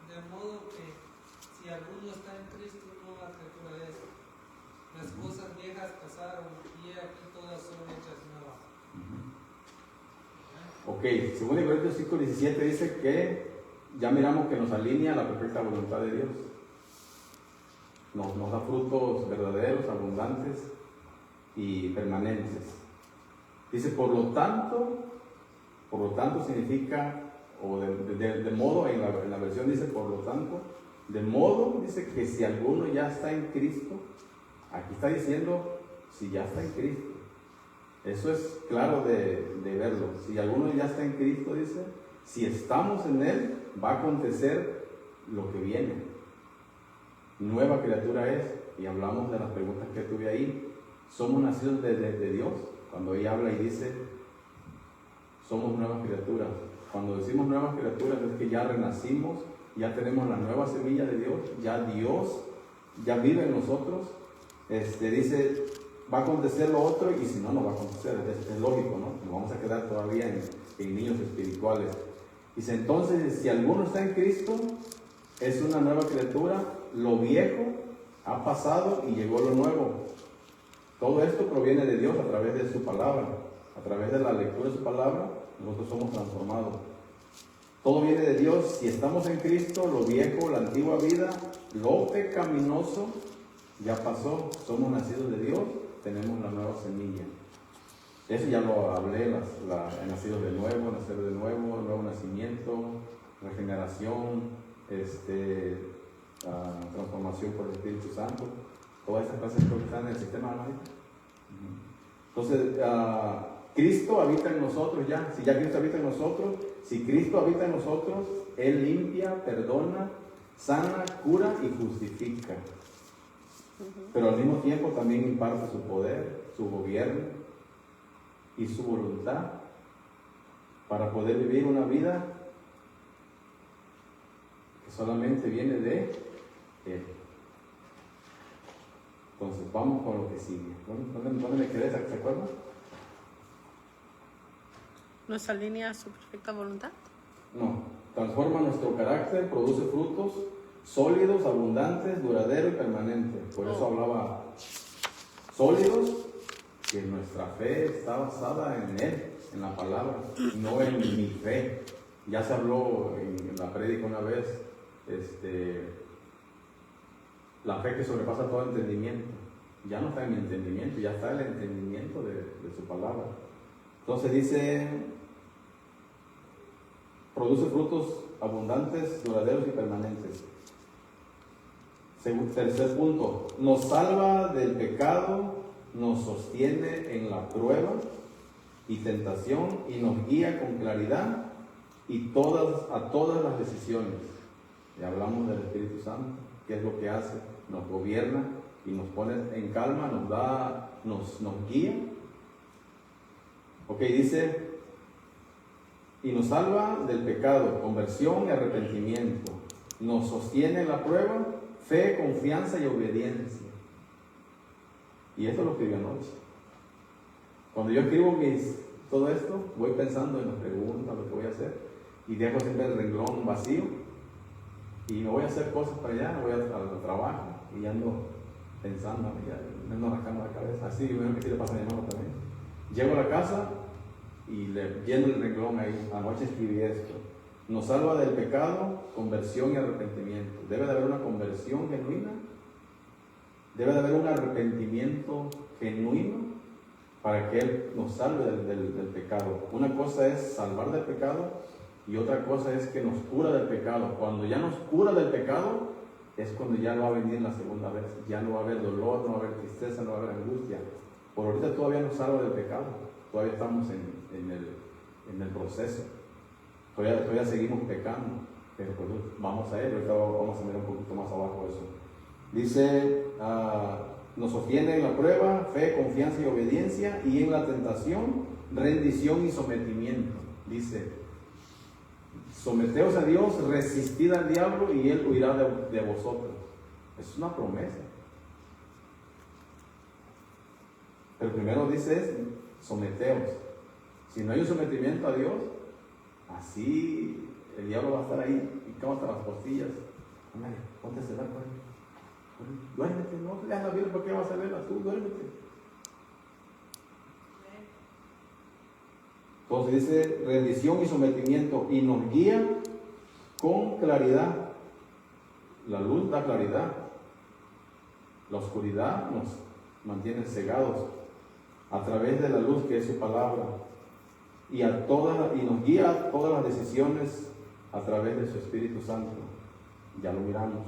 de modo que si alguno está en Cristo, nueva criatura es. Las cosas viejas pasaron y aquí todas son hechas nuevas. Ok, 2 Corintios 5:17 dice que ya miramos que nos alinea a la perfecta voluntad de Dios. Nos da frutos verdaderos, abundantes y permanentes. Dice, por lo tanto significa, o de modo, en la versión dice por lo tanto, de modo, dice que si alguno ya está en Cristo, aquí está diciendo si ya está en Cristo. Eso es claro de verlo. Si alguno ya está en Cristo, dice, si estamos en Él, va a acontecer lo que viene. Nueva criatura es, y hablamos de las preguntas que tuve ahí. Somos nacidos de Dios. Cuando ella habla y dice, somos nuevas criaturas. Cuando decimos nuevas criaturas es que ya renacimos, ya tenemos la nueva semilla de Dios, ya Dios ya vive en nosotros. Dice, va a acontecer lo otro y si no, no va a acontecer. Es lógico, ¿no? Nos vamos a quedar todavía en niños espirituales. Dice, entonces, si alguno está en Cristo, es una nueva criatura, lo viejo ha pasado y llegó lo nuevo. Todo esto proviene de Dios a través de su palabra, a través de la lectura de su palabra, nosotros somos transformados. Todo viene de Dios. Si estamos en Cristo, lo viejo, la antigua vida, lo pecaminoso, ya pasó. Somos nacidos de Dios, tenemos la nueva semilla. Eso ya lo hablé, nacidos de nuevo, nacer de nuevo, nuevo nacimiento, regeneración, transformación por el Espíritu Santo. Todas esas cosas que están en el sistema, ¿no? Entonces, Cristo habita en nosotros ya. Si ya Cristo habita en nosotros, si Cristo habita en nosotros, Él limpia, perdona, sana, cura y justifica. Pero al mismo tiempo también imparte su poder, su gobierno y su voluntad para poder vivir una vida que solamente viene de Él. Entonces vamos con lo que sigue. ¿Dónde me quedé? ¿Se acuerdan? ¿Nuestra línea es su perfecta voluntad? No. Transforma nuestro carácter, produce frutos sólidos, abundantes, duraderos y permanentes. Por eso hablaba sólidos, que nuestra fe está basada en Él, en la palabra, no en mi fe. Ya se habló en la prédica una vez, la fe que sobrepasa todo entendimiento. Ya no está en mi entendimiento, ya está en el entendimiento de su palabra. Entonces dice, produce frutos abundantes, duraderos y permanentes. Tercer punto, nos salva del pecado, nos sostiene en la prueba y tentación y nos guía con claridad y a todas las decisiones. Ya hablamos del Espíritu Santo, que es lo que hace, nos gobierna y nos pone en calma, nos guía. Ok, dice, y nos salva del pecado, conversión y arrepentimiento. Nos sostiene en la prueba, fe, confianza y obediencia. Y esto lo escribí anoche. Cuando yo escribo todo esto, voy pensando en las preguntas, lo que voy a hacer, y dejo siempre el renglón vacío, y me voy a hacer cosas para allá, voy al trabajo, y ando pensando, me ando rascando la cabeza, así, yo veo que sí le pasa a mi hermano también. Llego a la casa, y le lleno el renglón ahí, anoche escribí esto. Nos salva del pecado, conversión y arrepentimiento. Debe de haber una conversión genuina, debe de haber un arrepentimiento genuino para que Él nos salve del pecado. Una cosa es salvar del pecado y otra cosa es que nos cura del pecado. Cuando ya nos cura del pecado es cuando ya no va a venir la segunda vez. Ya no va a haber dolor, no va a haber tristeza, no va a haber angustia. Por ahorita todavía nos salva del pecado. Todavía estamos en el proceso. Todavía seguimos pecando, pero pues vamos a él. Ahorita vamos a ver un poquito más abajo eso. Dice, nos sostiene en la prueba, fe, confianza y obediencia, y en la tentación, rendición y sometimiento. Dice, someteos a Dios, resistid al diablo y él huirá de vosotros. Es una promesa. Pero primero dice, someteos. Si no hay un sometimiento a Dios, así el diablo va a estar ahí, picado hasta las costillas. Ándale, ponte a cenar con él. Duérmete, no leas la Biblia porque vas a leerla tú, duérmete. Entonces dice rendición y sometimiento y nos guía con claridad. La luz da claridad, la oscuridad nos mantiene cegados a través de la luz que es su palabra y nos guía a todas las decisiones a través de su Espíritu Santo. Ya lo miramos.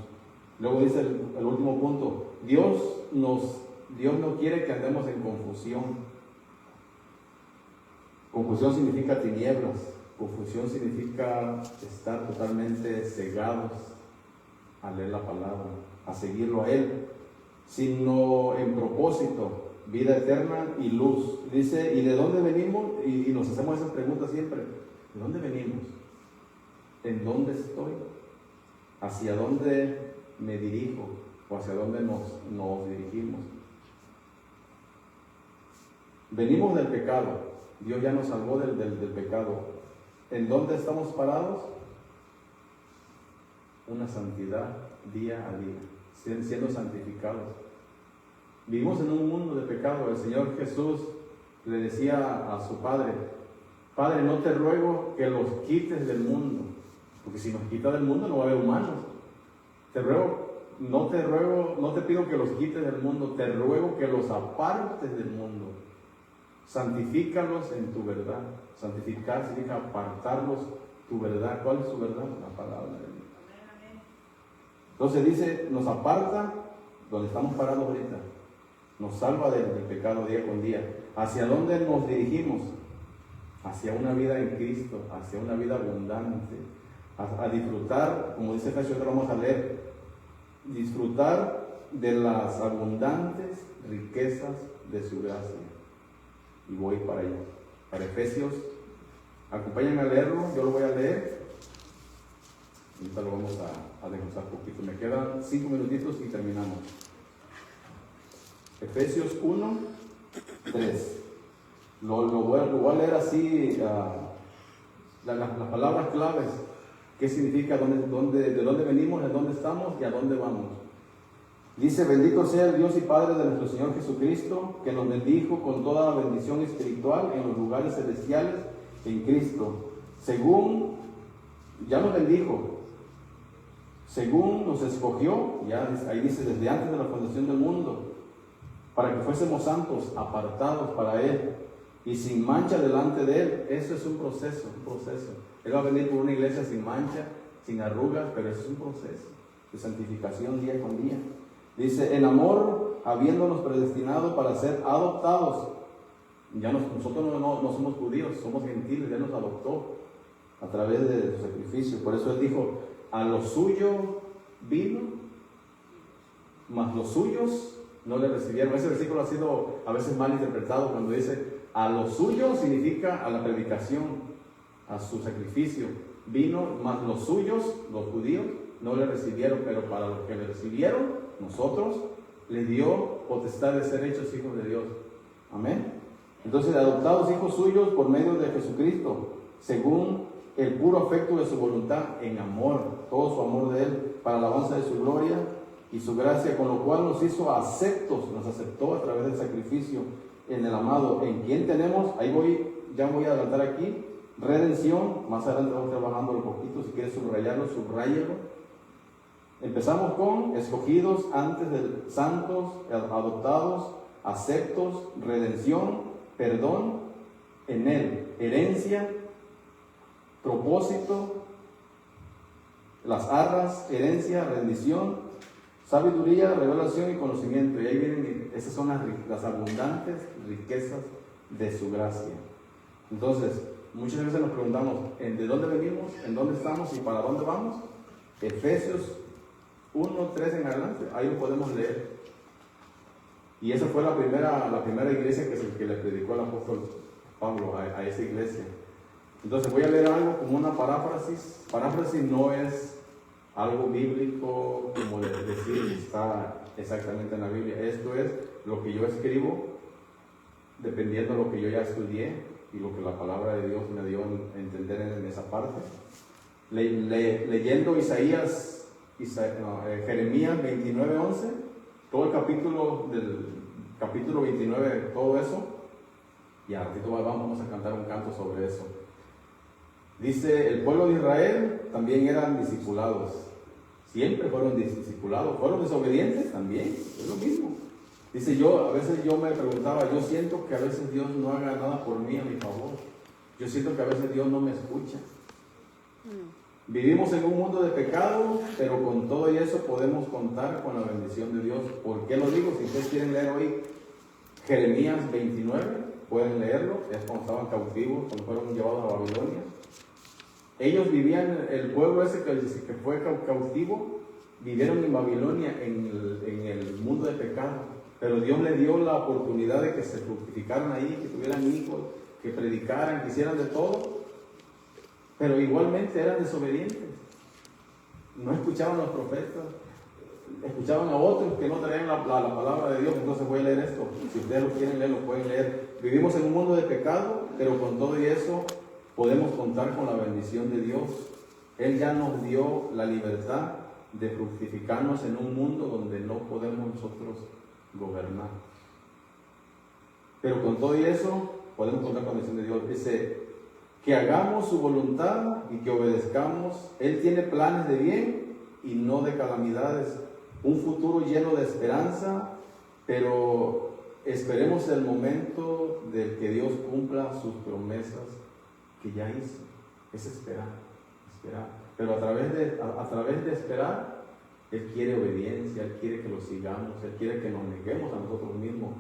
Luego dice el último punto, Dios no quiere que andemos en confusión. Confusión significa tinieblas, confusión significa estar totalmente cegados a leer la palabra, a seguirlo a Él, sino en propósito, vida eterna y luz. Dice, ¿y de dónde venimos? Y nos hacemos esas preguntas siempre. ¿De dónde venimos? ¿En dónde estoy? ¿Hacia dónde me dirijo? ¿O hacia dónde nos dirigimos? Venimos del pecado. Dios ya nos salvó del pecado. ¿En dónde estamos parados? Una santidad día a día, siendo santificados. Vivimos en un mundo de pecado. El Señor Jesús le decía a su Padre, Padre, no te ruego que los quites del mundo, porque si nos quita del mundo no va a haber humanos. No te pido que los quites del mundo, te ruego que los apartes del mundo. Santifícalos en tu verdad. Santificar significa apartarlos tu verdad. ¿Cuál es su verdad? La palabra de Dios. Entonces dice, nos aparta donde estamos parados ahorita. nos salva del pecado día con día. ¿Hacia dónde nos dirigimos? Hacia una vida en Cristo, hacia una vida abundante, a disfrutar, como dice Efesios, que vamos a leer, disfrutar de las abundantes riquezas de su gracia. Y voy para allá, para Efesios. Acompáñenme a leerlo, yo lo voy a leer. Ahorita lo vamos a desglosar poquito. Me quedan 5 minutitos y terminamos. Efesios 1, 3. Lo voy a leer así, las palabras claves. ¿Qué significa? ¿De dónde venimos? ¿De dónde estamos? ¿Y a dónde vamos? Dice: bendito sea el Dios y Padre de nuestro Señor Jesucristo, que nos bendijo con toda bendición espiritual en los lugares celestiales en Cristo. Según, ya nos bendijo, según nos escogió, ya ahí dice, desde antes de la fundación del mundo, para que fuésemos santos, apartados para Él y sin mancha delante de Él. Eso es un proceso. Él va a venir por una iglesia sin mancha, sin arrugas, pero eso es un proceso de santificación día con día. Dice: en amor, habiéndonos predestinado para ser adoptados. Ya nosotros no somos judíos, somos gentiles. Él nos adoptó a través de su sacrificio. Por eso Él dijo: a lo suyo vino, mas los suyos no le recibieron. Ese versículo ha sido a veces mal interpretado cuando dice a lo suyo, significa a la predicación, a su sacrificio. Vino, mas los suyos, los judíos, no le recibieron, pero para los que le recibieron, nosotros, les dio potestad de ser hechos hijos de Dios. Amén. Entonces, adoptados hijos suyos por medio de Jesucristo, según el puro afecto de su voluntad, en amor, todo su amor de Él, para la alabanza de su gloria y su gracia, con lo cual nos hizo aceptos, nos aceptó a través del sacrificio en el amado, en quien tenemos, ya voy a adelantar aquí, redención. Más adelante vamos trabajando un poquito, si quieres subrayarlo, subráyalo. Empezamos con escogidos antes del santos, adoptados, aceptos, redención, perdón en Él, herencia, propósito, las arras, herencia, rendición, sabiduría, revelación y conocimiento. Y ahí vienen, esas son las abundantes riquezas de su gracia. Entonces, muchas veces nos preguntamos: ¿de dónde venimos? ¿En dónde estamos? ¿Y para dónde vamos? Efesios 1, 3 en adelante, ahí lo podemos leer. Y esa fue la primera iglesia que le predicó el apóstol Pablo a esa iglesia. Entonces voy a leer algo como una paráfrasis. Paráfrasis no es algo bíblico, como decir está exactamente en la Biblia. Esto es lo que yo escribo, dependiendo de lo que yo ya estudié y lo que la palabra de Dios me dio a entender en esa parte. Leyendo Jeremías 29:11, todo el capítulo 29, todo eso, y a ratito vamos a cantar un canto sobre eso. Dice: el pueblo de Israel también eran discipulados, siempre fueron discipulados, fueron desobedientes también, es lo mismo. Dice: a veces yo me preguntaba, yo siento que a veces Dios no haga nada por mí a mi favor, yo siento que a veces Dios no me escucha. Vivimos en un mundo de pecado, pero con todo y eso podemos contar con la bendición de Dios. ¿Por qué lo digo? Si ustedes quieren leer hoy Jeremías 29, pueden leerlo. Es cuando estaban cautivos, cuando fueron llevados a Babilonia. Ellos vivían, el pueblo ese que fue cautivo, vivieron en Babilonia en el mundo de pecado. Pero Dios les dio la oportunidad de que se fructificaran ahí, que tuvieran hijos, que predicaran, que hicieran de todo. Pero igualmente eran desobedientes. No escuchaban a los profetas, escuchaban a otros que no traían la palabra de Dios. Entonces voy a leer esto. Si ustedes lo quieren leer, lo pueden leer. Vivimos en un mundo de pecado, pero con todo y eso podemos contar con la bendición de Dios. Él ya nos dio la libertad de fructificarnos en un mundo donde no podemos nosotros gobernar. Pero con todo y eso podemos contar con la bendición de Dios. Dice: que hagamos su voluntad y que obedezcamos. Él tiene planes de bien y no de calamidades, un futuro lleno de esperanza, pero esperemos el momento de que Dios cumpla sus promesas que ya hizo. Es esperar. Pero a través de esperar, Él quiere obediencia, Él quiere que lo sigamos, Él quiere que nos neguemos a nosotros mismos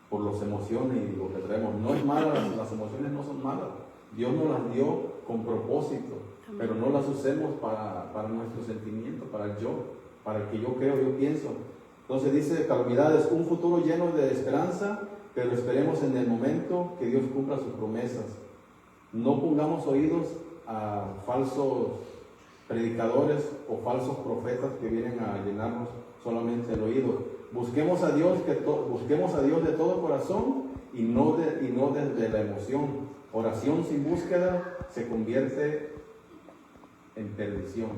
por las emociones y lo que traemos. No es malo, las emociones no son malas. Dios nos las dio con propósito, pero no las usemos para nuestros sentimientos, para el yo, para el que yo creo, yo pienso. Entonces dice calamidades, un futuro lleno de esperanza, pero esperemos en el momento que Dios cumpla sus promesas. No pongamos oídos a falsos predicadores o falsos profetas que vienen a llenarnos solamente el oído. Busquemos a Dios de todo corazón y no desde la emoción. Oración sin búsqueda se convierte en perdición,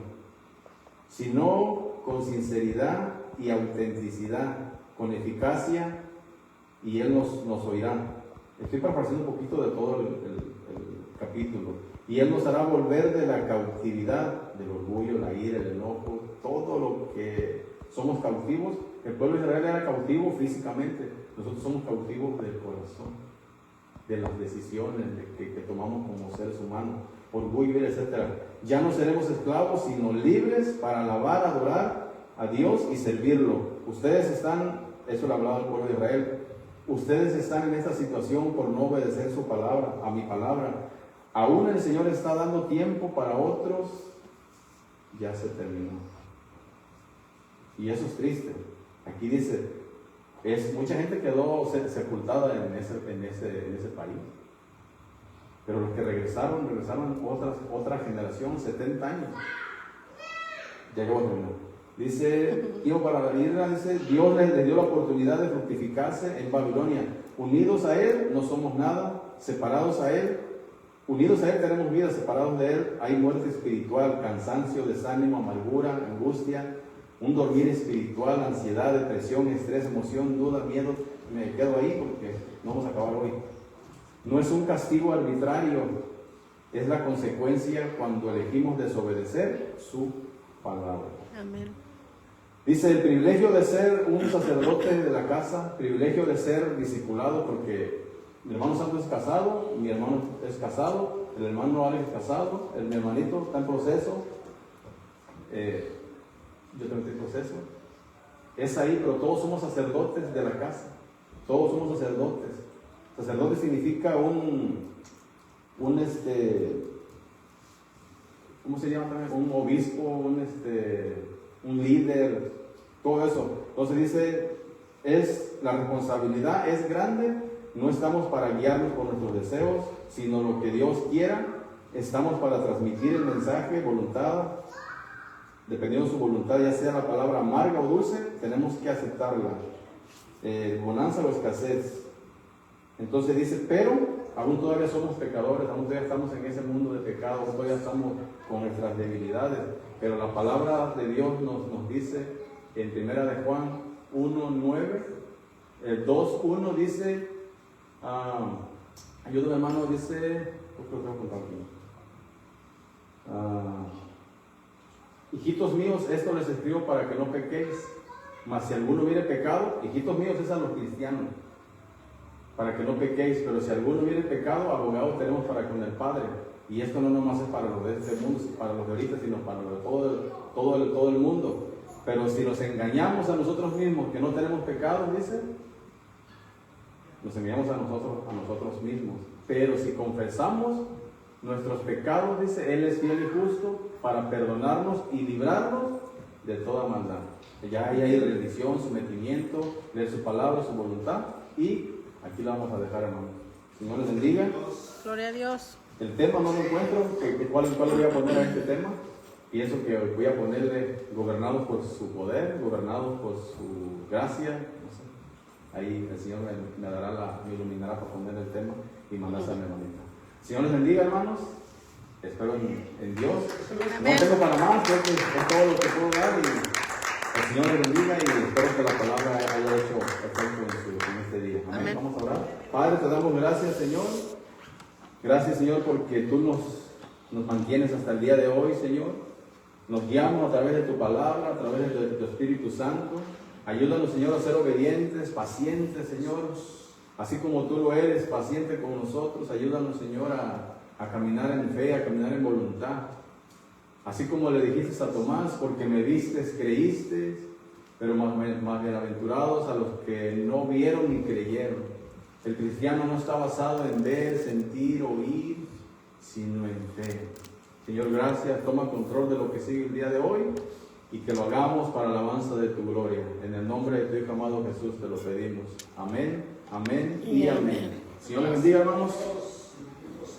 sino con sinceridad y autenticidad, con eficacia, y Él nos oirá. Estoy parafraseando un poquito de todo el capítulo. Y Él nos hará volver de la cautividad, del orgullo, la ira, el enojo, todo lo que somos cautivos. El pueblo de Israel era cautivo físicamente, nosotros somos cautivos del corazón, de las decisiones que tomamos como seres humanos, orgullo, etc. Ya no seremos esclavos, sino libres para alabar, adorar a Dios y servirlo. Ustedes están, eso le hablaba al pueblo de Israel, ustedes están en esta situación por no obedecer su palabra, a mi palabra. Aún el Señor está dando tiempo para otros, ya se terminó. Y eso es triste. Aquí dice, mucha gente quedó sepultada en ese país. Pero los que regresaron otra generación, 70 años. Ya acabo de terminar. Dice, dice, Dios les dio la oportunidad de fructificarse en Babilonia. Unidos a Él no somos nada, separados a Él. Unidos a Él tenemos vida, separados de Él hay muerte espiritual, cansancio, desánimo, amargura, angustia, un dormir espiritual, ansiedad, depresión, estrés, emoción, duda, miedo. Me quedo ahí porque no vamos a acabar hoy. No es un castigo arbitrario, es la consecuencia cuando elegimos desobedecer su palabra. Amén. Dice, el privilegio de ser un sacerdote de la casa, privilegio de ser discipulado, porque mi hermano Santo es casado, mi hermano es casado, el hermano Alex es casado, mi hermanito está en proceso, yo también estoy en proceso. Es ahí, pero todos somos sacerdotes de la casa, todos somos sacerdotes. Sacerdote significa ¿cómo se llama también? Un obispo, un líder, todo eso. Entonces dice, la responsabilidad es grande. No estamos para guiarnos por nuestros deseos, sino lo que Dios quiera. Estamos para transmitir el mensaje, voluntad, dependiendo de su voluntad, ya sea la palabra amarga o dulce, tenemos que aceptarla. Bonanza o escasez. Entonces dice, pero aún todavía somos pecadores, aún todavía estamos en ese mundo de pecado, todavía estamos con nuestras debilidades, pero la palabra de Dios nos dice en 1 de Juan 1:9, 2:1 dice, ayúdame hermano, dice, hijitos míos, esto les escribo para que no pequéis, mas si alguno hubiere pecado, hijitos míos es a los cristianos, para que no pequéis, pero si alguno hubiere pecado, abogado tenemos para con el Padre. Y esto no nomás es para los de este mundo, para los de ahorita, sino para los de todo el mundo. Pero si nos engañamos a nosotros mismos que no tenemos pecado, dice, nos engañamos a nosotros mismos. Pero si confesamos nuestros pecados, dice, Él es fiel y justo para perdonarnos y librarnos de toda maldad. Ya ahí hay rendición, sometimiento, leer su palabra, su voluntad, y aquí la vamos a dejar, hermano. Señor les bendiga. Gloria a Dios. El tema no lo encuentro, ¿cuál voy a poner a este tema? Pienso que voy a ponerle gobernados por su poder, gobernados por su gracia. No sé. Ahí el Señor me iluminará para poner el tema y mandarse a mi hermanita. Señor les bendiga, hermanos. Espero en Dios. No tengo para más, creo que es todo lo que puedo dar. Y el Señor les bendiga y espero que la palabra haya hecho efecto en este día. Amén. Amén. Vamos a orar. Padre, te damos gracias, Señor. Gracias, Señor, porque tú nos mantienes hasta el día de hoy, Señor. Nos guiamos a través de tu palabra, a través de tu Espíritu Santo. Ayúdanos, Señor, a ser obedientes, pacientes, Señor. Así como tú lo eres, paciente con nosotros. Ayúdanos, Señor, a caminar en fe, a caminar en voluntad. Así como le dijiste a Tomás, porque me vistes, creíste, pero más bienaventurados a los que no vieron ni creyeron. El cristiano no está basado en ver, sentir, oír, sino en fe. Señor, gracias. Toma control de lo que sigue el día de hoy y que lo hagamos para la alabanza de tu gloria. En el nombre de tu Hijo amado Jesús te lo pedimos. Amén, amén y amén. Señor les bendiga, hermanos.